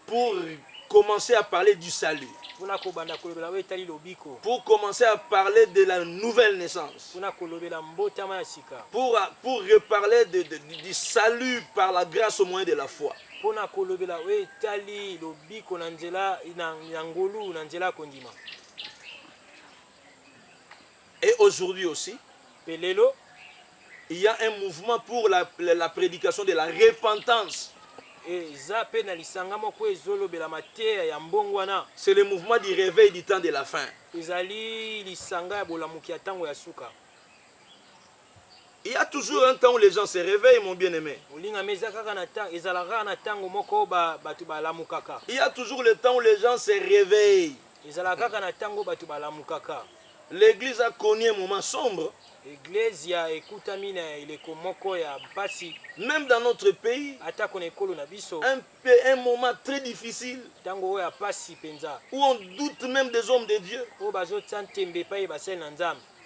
pour commencer à parler du salut, pour commencer à parler de la nouvelle naissance, pour reparler du salut par la grâce au moyen de la foi. Et aujourd'hui aussi, il y a un mouvement pour la prédication de la repentance. C'est le mouvement du réveil du temps de la fin. Il y a toujours un temps où les gens se réveillent, mon bien-aimé. Il y a toujours le temps où les gens se réveillent. L'église a connu un moment sombre. Même dans notre pays, un moment très difficile où on doute même des hommes de Dieu,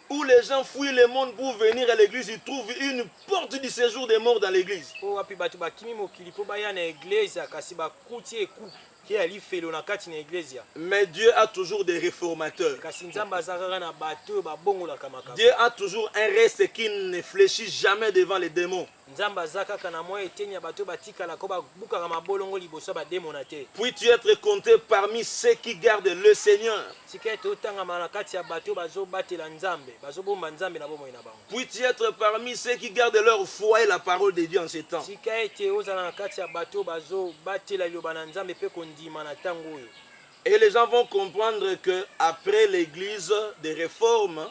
où les gens fuient le monde pour venir à l'église. Ils trouvent une porte du séjour des morts dans l'église. Mais Dieu a toujours des réformateurs. Dieu a toujours un reste qui ne fléchit jamais devant les démons. Puis-tu être compté parmi ceux qui gardent le Seigneur? Puis-tu être parmi ceux qui gardent leur foi et la parole de Dieu en ces temps? Et les gens vont comprendre que après l'église des réformes,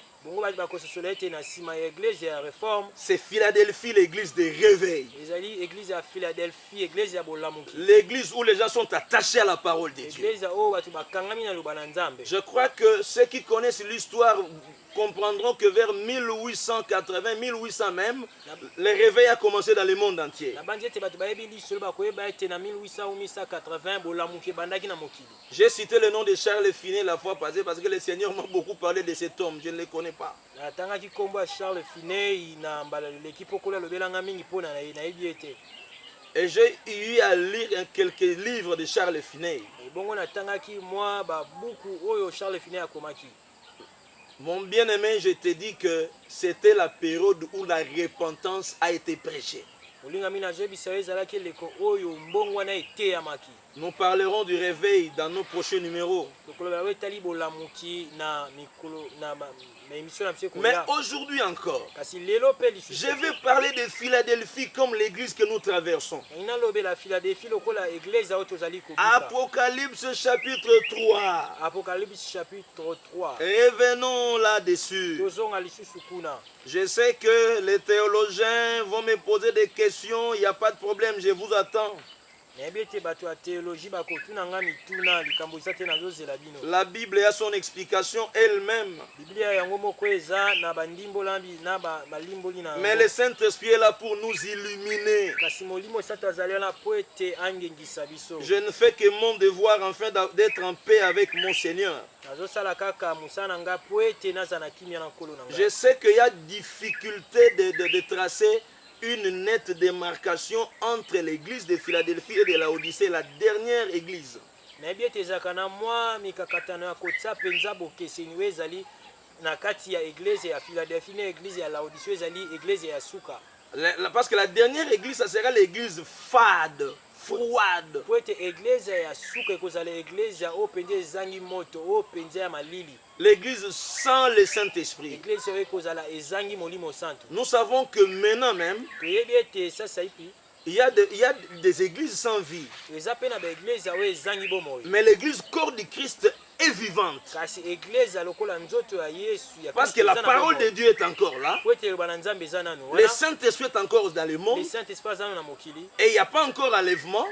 c'est Philadelphie, l'église de réveil. L'église où les gens sont attachés à la parole de Dieu. Je crois que ceux qui connaissent l'histoire comprendront que vers 1880, 1800 même, le réveil a commencé dans le monde entier. J'ai cité le nom de Charles Finet la fois passée parce que le Seigneur m'a beaucoup parlé de cet homme. Je ne le connais pas. Et j'ai eu à lire quelques livres de Charles Finet. Mon bien-aimé, je te dis que c'était la période où la repentance a été prêchée. Nous parlerons du réveil dans nos prochains numéros. Mais aujourd'hui encore, je vais parler de Philadelphie comme l'église que nous traversons. Apocalypse chapitre 3. Revenons là-dessus. Je sais que les théologiens vont me poser des questions. Il n'y a pas de problème, je vous attends. La Bible a son explication elle-même. Mais le Saint-Esprit est là pour nous illuminer. Je ne fais que mon devoir afin d'être en paix avec mon Seigneur. Je sais qu'il y a difficulté de tracer une nette démarcation entre l'église de Philadelphie et de Laodicée, la dernière église. Parce que la dernière église, ça sera l'église fade, froide. L'église sans le Saint-Esprit. Nous savons que maintenant même, il y a des églises sans vie. Mais l'église corps du Christ est vivante. Parce que la parole de Dieu est encore là. Le Saint-Esprit est encore dans le monde. Et il n'y a pas encore enlèvement.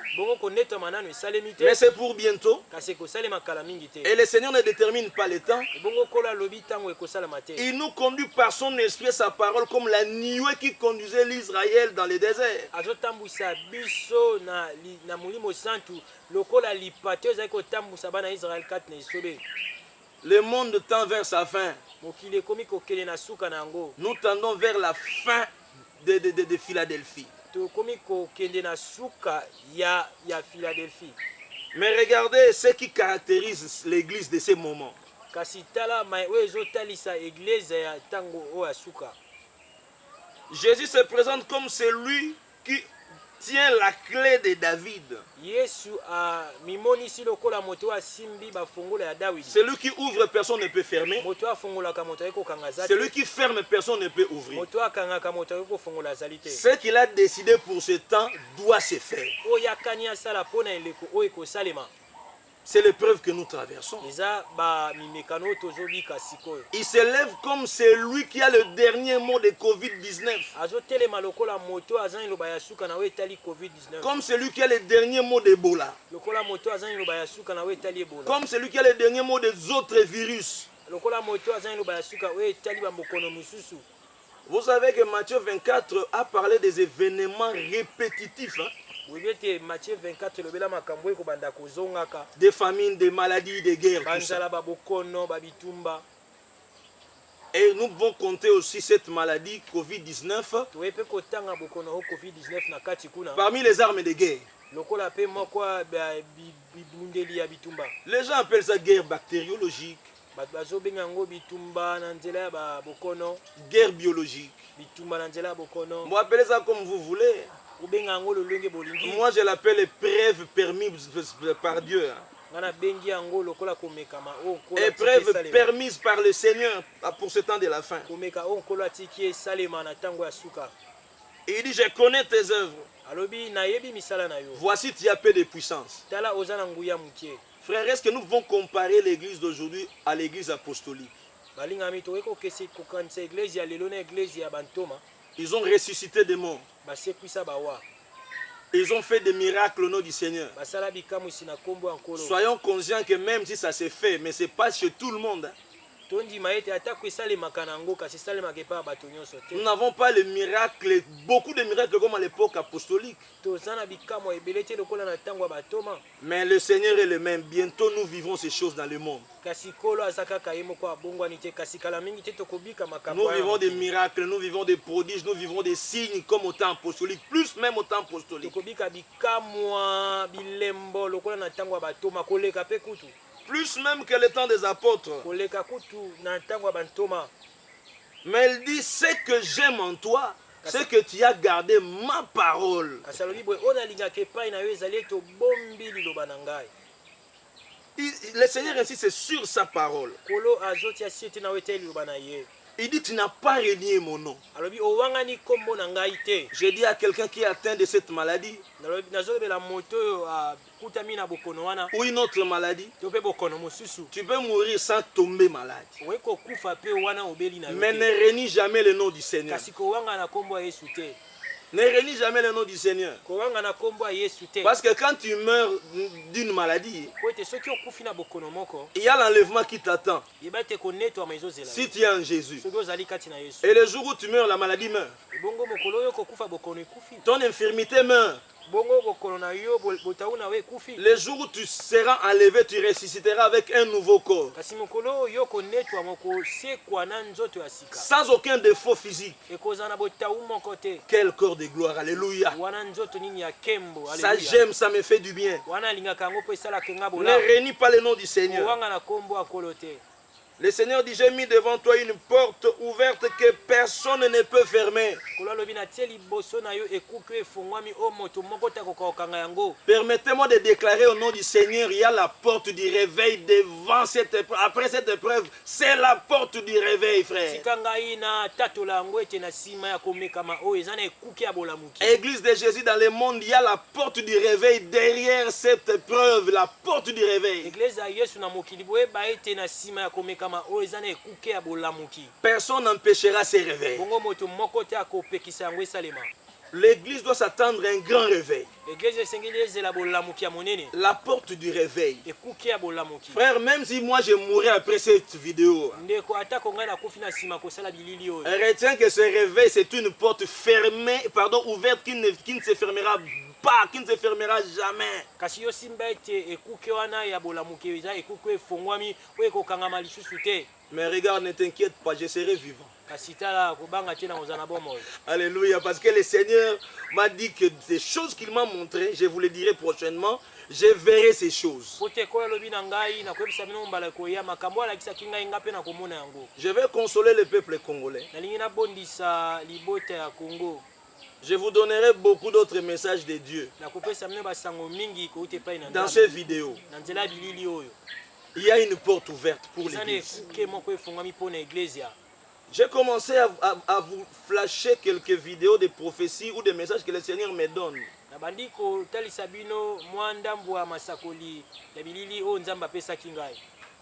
Mais c'est pour bientôt. Et le Seigneur ne détermine pas le temps. Il nous conduit par son esprit et sa parole comme la nuée qui conduisait l'Israël dans le désert. lokola lipato ezali kotambusa bana Israël 4 na isobe. Le monde tend vers sa fin. Mokili ekomi kokende na suka na yango. Nous tendons vers la fin de Philadelphie. Tokomi kokende na suka ya Philadelphie. Mais regardez ce qui caractérise l'église de ces moments. Kasi tala mai oyo ezotalisa église ya tango oyo ya suka. Jésus se présente comme celui qui tient la clé de David. Yesu a mimonisi lokola moto wa simbi ba fongola ya David. Celui qui ouvre, personne ne peut fermer. Moto wa fongola ka moto eko kangazate. Celui qui ferme, personne ne peut ouvrir. Moto wa kanga ka moto eko fongola zalite. Ce qu'il a décidé pour ce temps doit se faire. Oya kanya sala pona eleko oyo ko salema. C'est l'épreuve que nous traversons. Eza ba mimekano tozobika sikoyo. Il se lève comme celui qui a le dernier mot de Covid-19. Azotelema lokola moto azani loba ya suka na we tali Covid-19. Comme celui qui a le dernier mot d'Ebola. Lokola moto azani loba ya suka na we tali Ebola. Comme celui qui a le dernier mot des autres virus. Lokola moto azani loba ya suka we tali ba mokono mususu. Vous savez que Matthieu 24 a parlé des événements répétitifs. Matthieu 24 lobela makambo eko banda kozongaka. Des famines, des maladies, des guerres. Banzala ba bokono ba bitumba. Et nous pouvons compter aussi cette maladie Covid-19 parmi les armes de guerre. Les gens appellent ça guerre bactériologique, guerre biologique. Vous appelez ça comme vous voulez. Moi je l'appelle épreuve permise par Dieu. Épreuve permise par le Seigneur pour ce temps de la fin. Il dit, je connais tes œuvres. Voici, tu as peu de puissance. Frère, est-ce que nous pouvons comparer l'église d'aujourd'hui à l'église apostolique? Ils ont ressuscité des morts. Ils ont fait des miracles au nom du Seigneur. Soyons conscients que même si ça s'est fait, mais ce n'est pas chez tout le monde. Nous n'avons pas le miracle, beaucoup de miracles comme à l'époque apostolique. Mais le Seigneur est le même. Bientôt nous vivons ces choses dans le monde. Nous vivons des miracles, nous vivons des prodiges, nous vivons des signes comme au temps apostolique, plus même au temps apostolique. Plus même que le temps des apôtres. Mais il dit, ce que j'aime en toi, c'est que tu as gardé ma parole. Le Seigneur insiste sur sa parole. Il dit, tu n'as pas renié mon nom. Je dis à quelqu'un qui est atteint de cette maladie, ou une autre maladie, tu peux mourir sans tomber malade. Mais ne renie jamais le nom du Seigneur. Ne renie jamais le nom du Seigneur. Parce que quand tu meurs d'une maladie, il y a l'enlèvement qui t'attend. Si tu es en Jésus. Et le jour où tu meurs, la maladie meurt. Ton infirmité meurt. Le jour où tu seras enlevé, tu ressusciteras avec un nouveau corps. Sans aucun défaut physique. Quel corps de gloire, alléluia. Ça j'aime, ça me fait du bien. Ne renie pas le nom du Seigneur. Le Seigneur dit, j'ai mis devant toi une porte ouverte que personne ne peut fermer. Permettez-moi de déclarer au nom du Seigneur, il y a la porte du réveil devant cette épreuve. Après cette épreuve, c'est la porte du réveil, frère. Église de Jésus dans le monde, il y a la porte du réveil derrière cette épreuve, la porte du réveil. Personne n'empêchera ces réveils. L'église doit s'attendre à un grand réveil. La porte du réveil. Frère, même si moi je mourrai après cette vidéo, retiens que ce réveil c'est une porte fermée, ouverte qui ne se fermera pas, qui ne se fermera jamais. Kasi yo simba ete ekuke wana ya bolamuke eza ekuke efongwami oyo ekokangama lisusu te. Mais regarde, ne t'inquiète pas, je serai vivant. Kasi tala kobanga te na kozana bomoi. Alléluia, parce que le Seigneur m'a dit que des choses qu'il m'a montrées, je vous le dirai prochainement, je verrai ces choses. Je vais consoler le peuple congolais. Je vous donnerai beaucoup d'autres messages de Dieu dans ces vidéos. Il y a une porte ouverte pour l'Église. J'ai commencé à vous flasher quelques vidéos de prophéties ou des messages que le Seigneur me donne.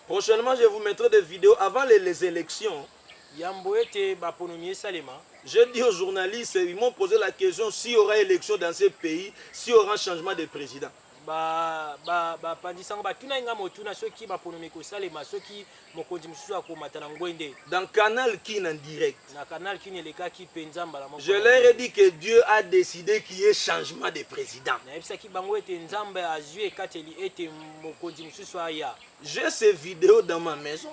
Prochainement, je vous mettrai des vidéos avant les élections. J'ai dit aux journalistes, ils m'ont posé la question s'il y aura élection dans ce pays, s'il y aura un changement de président. Dans Canal Kin en direct, je leur ai dit que Dieu a décidé qu'il y ait changement de président. J'ai ces vidéos dans ma maison.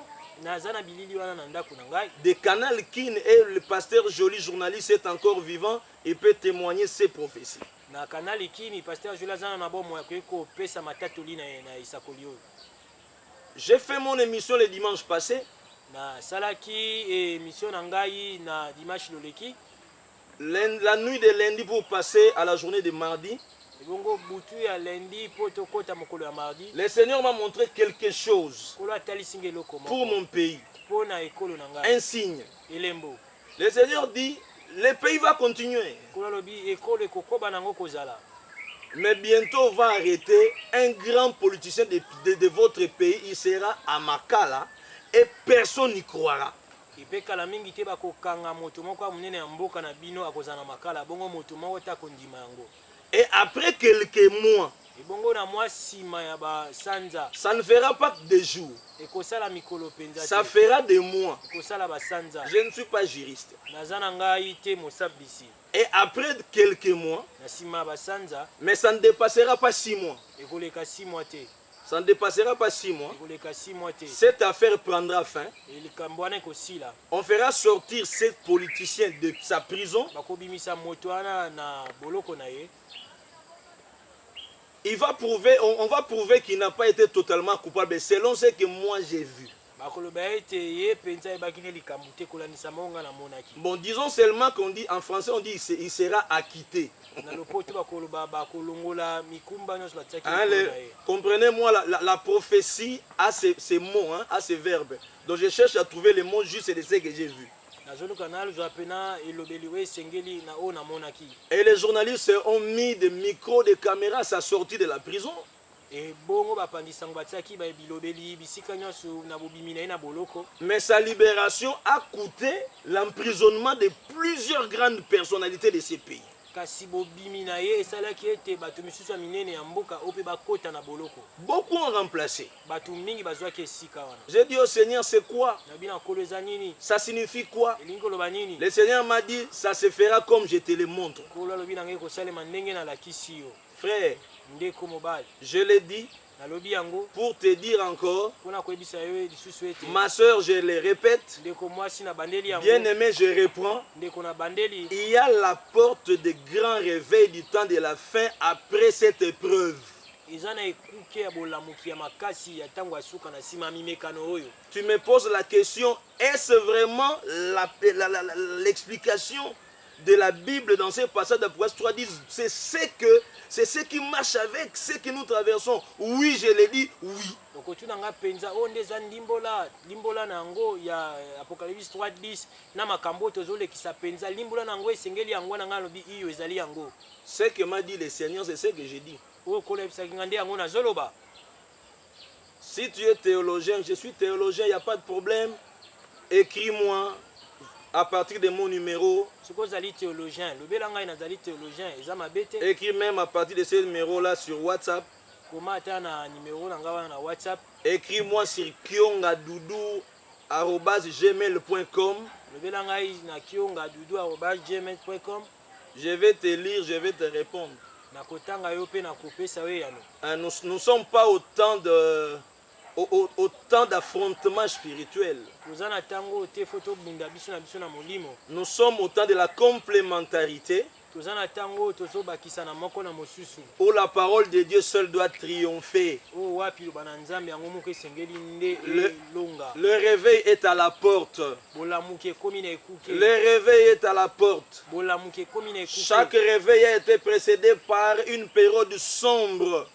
De Canal Kin et le pasteur Joly, journaliste, est encore vivant et peut témoigner ses prophéties. J'ai fait mon émission le dimanche passé. La nuit de lundi pour passer à la journée de mardi. Le Seigneur m'a montré quelque chose pour mon pays. Un signe. Le Seigneur dit, le pays va continuer. Mais bientôt on va arrêter un grand politicien de votre pays. Il sera à Makala et personne n'y croira. Et après quelques mois, ça ne fera pas des jours, ça fera des mois. Je ne suis pas juriste. Et après quelques mois, mais ça ne dépassera pas 6 mois. Ça ne dépassera pas 6 mois. Cette affaire prendra fin. On fera sortir ce politicien de sa prison. On va prouver qu'il n'a pas été totalement coupable selon ce que moi j'ai vu. Bon, disons seulement qu'on dit en français, on dit il sera acquitté. Comprenez-moi, la prophétie a ces mots, hein, a ces verbes. Donc je cherche à trouver les mots justes de ce que j'ai vu. Et les journalistes ont mis des micros, des caméras à sa sortie de la prison. Mais sa libération a coûté l'emprisonnement de plusieurs grandes personnalités de ce pays. Beaucoup ont remplacé. J'ai dit au Seigneur, c'est quoi? Ça signifie quoi? Le Seigneur m'a dit, ça se fera comme je te le montre. Frère, je l'ai dit pour te dire encore, ma soeur, je le répète, bien aimé, je reprends, il y a la porte de grand réveil du temps de la fin après cette épreuve. Tu me poses la question, est-ce vraiment l'explication de la Bible dans ces passages d'Apocalypse 3 disent c'est ce qui marche avec ce que nous traversons. Oui, je l'ai dit, oui. Ce que m'a dit le Seigneur, c'est ce que j'ai dit. Si tu es théologien, je suis théologien, il n'y a pas de problème. Écris-moi à partir de mon numéro. Écris même à partir de ce numéro-là sur WhatsApp. Écris-moi sur kiongadoudou@gmail.com. Je vais te lire, je vais te répondre. Nous ne sommes pas au temps d'affrontement spirituel. Nous sommes au temps de la complémentarité où la parole de Dieu seule doit triompher. Le réveil est à la porte. Le réveil est à la porte. Chaque réveil a été précédé par une période sombre.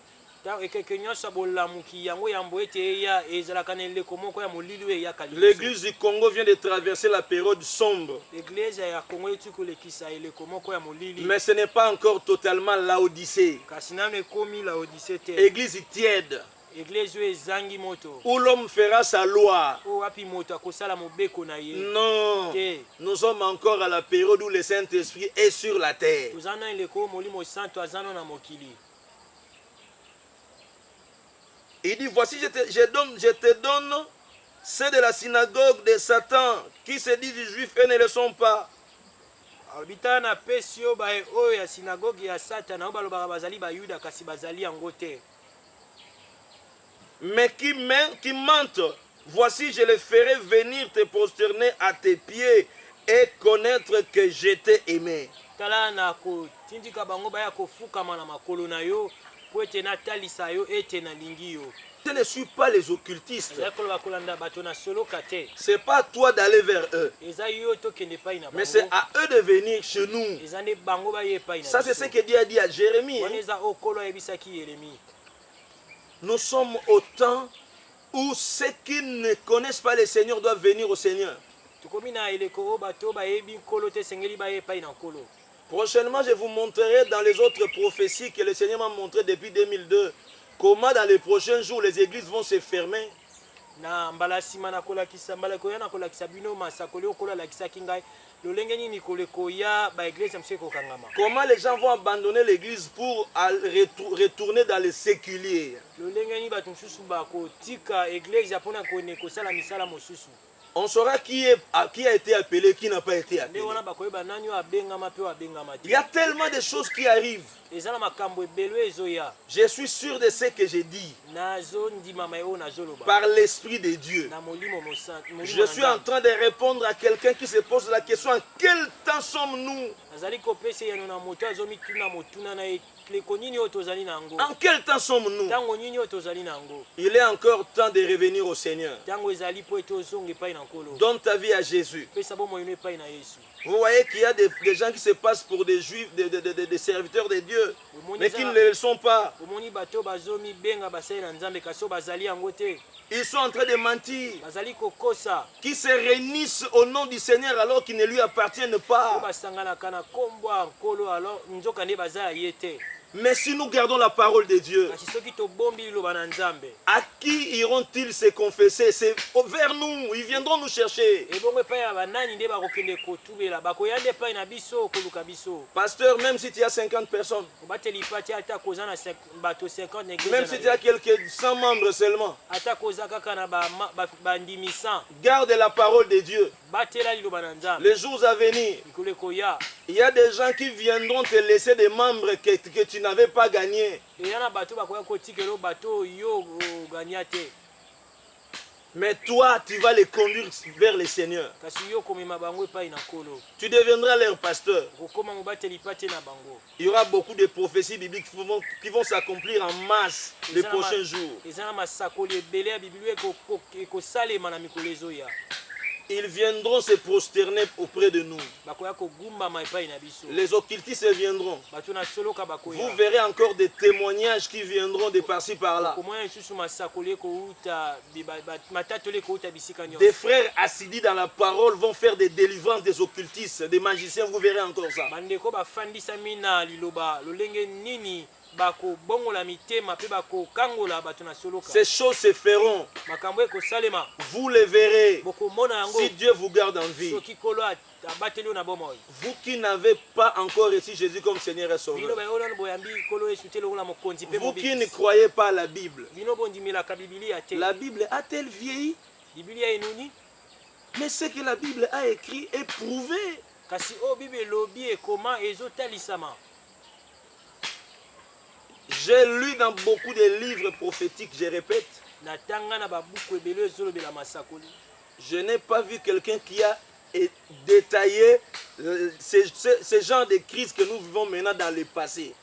L'église du Congo vient de traverser la période sombre. Mais ce n'est pas encore totalement Laodicée. Église tiède. Où l'homme fera sa loi. Non, nous sommes encore à la période où le Saint-Esprit est sur la terre. Il dit, voici, je te donne ceux de la synagogue de Satan qui se disent juifs et ne le sont pas. Mais qui mentent, voici, je les ferai venir te prosterner à tes pieds et connaître que je t'ai aimé. Je ne suis pas les occultistes. Ce n'est pas à toi d'aller vers eux. Mais c'est à eux de venir chez nous. Ça, c'est ce que Dieu a dit à Jérémie. Nous sommes au temps où ceux qui ne connaissent pas le Seigneur doivent venir au Seigneur. Prochainement, je vous montrerai dans les autres prophéties que le Seigneur m'a montré depuis 2002 comment dans les prochains jours les églises vont se fermer. Comment les gens vont abandonner l'église pour retourner dans le séculier. On saura qui a été appelé, qui n'a pas été appelé. Il y a tellement de choses qui arrivent. Je suis sûr de ce que j'ai dit. Par l'Esprit de Dieu. Je suis en train de répondre à quelqu'un qui se pose la question, en quel temps sommes-nous? En quel temps sommes-nous? Il est encore temps de revenir au Seigneur. Donne ta vie à Jésus. Vous voyez qu'il y a des gens qui se passent pour des juifs, des serviteurs de Dieu, mais qui ne le sont pas. Ils sont en train de mentir. Qui se réunissent au nom du Seigneur alors qu'ils ne lui appartiennent pas. Mais si nous gardons la parole de Dieu, à qui iront-ils se confesser? C'est vers nous, ils viendront nous chercher. Pasteur, même si tu as 50 personnes, même si tu as quelques 100 membres seulement, garde la parole de Dieu. Les jours à venir, il y a des gens qui viendront te laisser des membres que tu n'avais pas gagnés. Mais toi, tu vas les conduire vers le Seigneur. Tu deviendras leur pasteur. Il y aura beaucoup de prophéties bibliques qui vont s'accomplir en masse les prochains jours. Ils viendront se prosterner auprès de nous. Les occultistes viendront. Vous verrez encore des témoignages qui viendront de par-ci par-là. Des frères assidus dans la parole vont faire des délivrances des occultistes, des magiciens, vous verrez encore ça. Ces choses se feront. Vous les verrez. Si Dieu vous garde en vie. Vous qui n'avez pas encore reçu Jésus comme Seigneur et Sauveur. Vous qui ne croyez pas à la Bible. La Bible a-t-elle vieilli? Mais ce que la Bible a écrit est prouvé. J'ai lu dans beaucoup de livres prophétiques, je répète. Je n'ai pas vu quelqu'un qui a détaillé ce genre de crise que nous vivons maintenant dans le passé.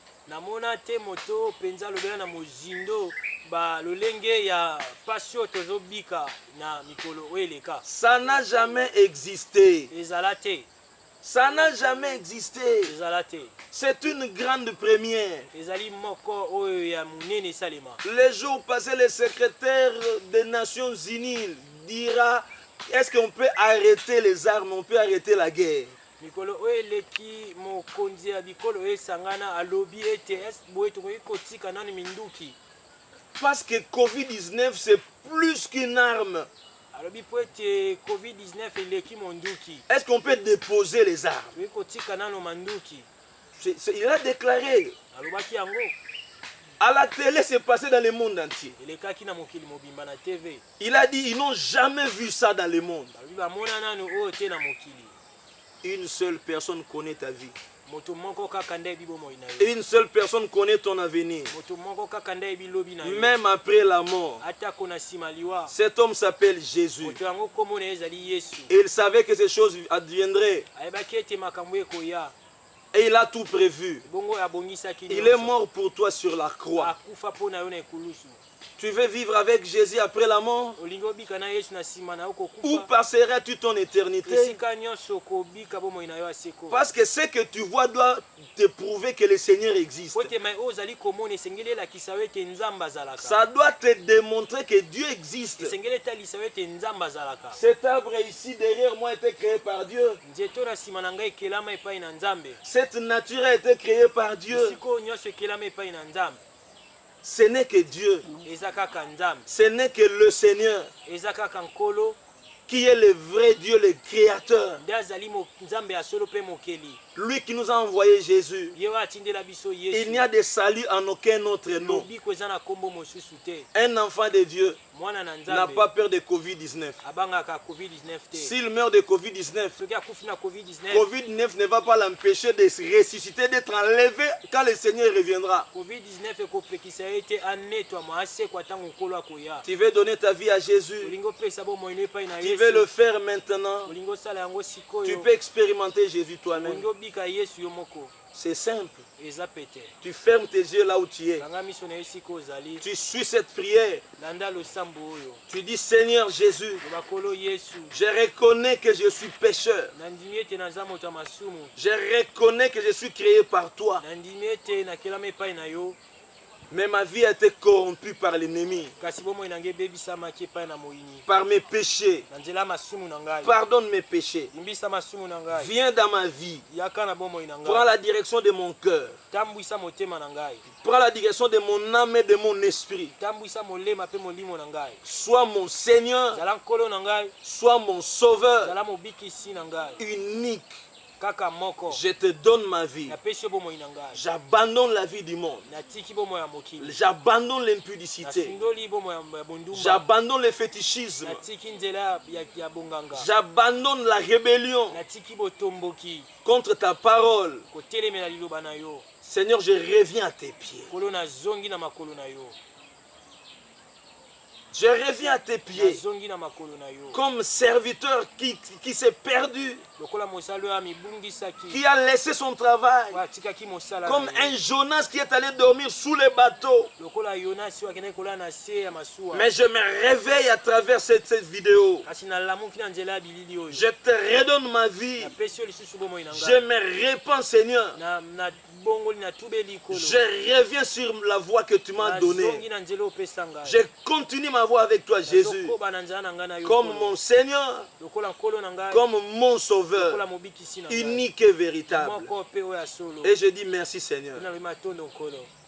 Ça n'a jamais existé. Ça n'a jamais existé. C'est une grande première. Les jours passés, le secrétaire des Nations Unies dira, est-ce qu'on peut arrêter les armes, on peut arrêter la guerre? Parce que Covid-19 c'est plus qu'une arme. Est-ce qu'on peut déposer les armes? Il a déclaré. À la télé, c'est passé dans le monde entier. Il a dit, ils n'ont jamais vu ça dans le monde. Une seule personne connaît ta vie. Une seule personne connaît ton avenir. Même après la mort. Cet homme s'appelle Jésus. Et il savait que ces choses adviendraient. Et il a tout prévu. Il est mort pour toi sur la croix. Tu veux vivre avec Jésus après la mort? Où passeras-tu ton éternité? Parce que ce que tu vois doit te prouver que le Seigneur existe. Ça doit te démontrer que Dieu existe. Cet arbre ici derrière moi a été créé par Dieu. Cette nature a été créée par Dieu. Ce n'est que Dieu. Ce n'est que le Seigneur qui est le vrai Dieu, le Créateur. Lui qui nous a envoyé Jésus. Il n'y a de salut en aucun autre nom. Un enfant de Dieu n'a pas peur de Covid-19. S'il meurt de Covid-19, Covid-19 ne va pas l'empêcher de se ressusciter, d'être enlevé quand le Seigneur reviendra. Tu veux donner ta vie à Jésus. Tu veux le faire maintenant. Tu peux expérimenter Jésus toi-même. C'est simple. Tu fermes tes yeux là où tu es. Tu suis cette prière. Tu dis, Seigneur Jésus, je reconnais que je suis pécheur. Je reconnais que je suis créé par toi. Mais ma vie a été corrompue par l'ennemi. Par mes péchés. Pardonne mes péchés. Viens dans ma vie. Prends la direction de mon cœur. Prends la direction de mon âme et de mon esprit. Sois mon Seigneur. Sois mon Sauveur. Unique. Je te donne ma vie. J'abandonne la vie du monde. J'abandonne l'impudicité. J'abandonne le fétichisme. J'abandonne la rébellion contre ta parole. Seigneur, je reviens à tes pieds. Je reviens à tes pieds comme serviteur qui s'est perdu, qui a laissé son travail, comme un Jonas qui est allé dormir sous les bateaux. Mais je me réveille à travers cette vidéo. Je te redonne ma vie. Je me répands, Seigneur. Je reviens sur la voie que tu m'as donnée. Je continue ma voie avec toi, Jésus, comme mon Seigneur, comme mon Sauveur, unique et véritable. Et je dis merci, Seigneur.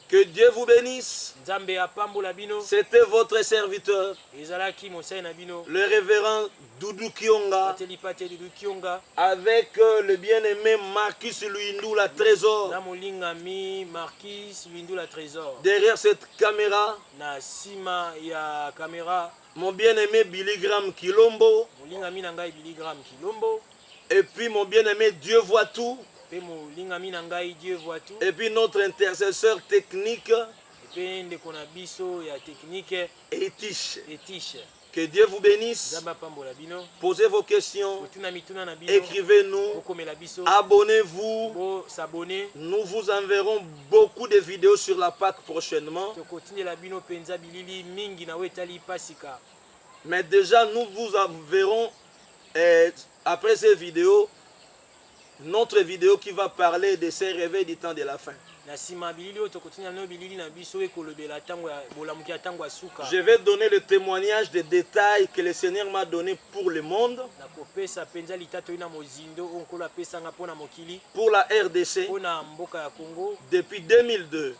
Que Dieu vous bénisse. C'était votre serviteur, le révérend Doudou Kionga, avec le bien-aimé Marcus Luindula Trésor. Derrière cette caméra, mon bien-aimé Billy Graham Kilombo. Et puis mon bien-aimé Dieu voit tout. Et puis notre intercesseur technique, pende kona biso ya technique et Tiche. etiche. Que Dieu vous bénisse. Zamba pambola bino. Posez vos questions. Kotuna mituna na bino. Écrivez-nous. Bokomela biso. Abonnez-vous. Bo s'abonner. Nous vous enverrons beaucoup de vidéos sur la Pâque prochainement. Tokotindela bino penza bilili mingi na wetali pasika. Mais déjà, nous vous enverrons après ces vidéos notre vidéo qui va parler de ces réveils du temps de la fin. Je vais donner le témoignage des détails que le Seigneur m'a donné pour le monde, pour la RDC, depuis 2002.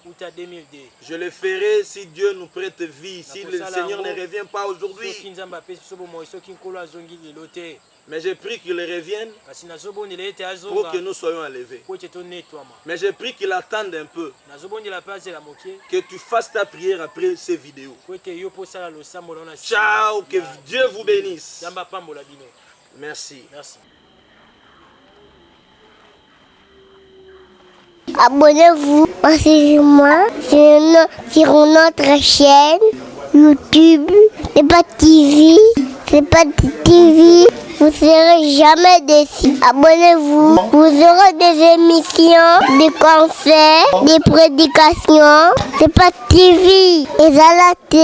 Je le ferai si Dieu nous prête vie, si le Seigneur ne revient pas aujourd'hui. Mais j'ai pris qu'il revienne pour que nous soyons enlevés. Mais j'ai pris qu'il attende un peu. Que tu fasses ta prière après ces vidéos. Ciao, que Dieu vous bénisse. Merci. Abonnez-vous moi sur notre chaîne YouTube. C'est pas TV. C'est pas TV. Vous serez jamais déçus. Abonnez-vous. Vous aurez des émissions, des concerts, des prédications. C'est pas TV. Et à la télé.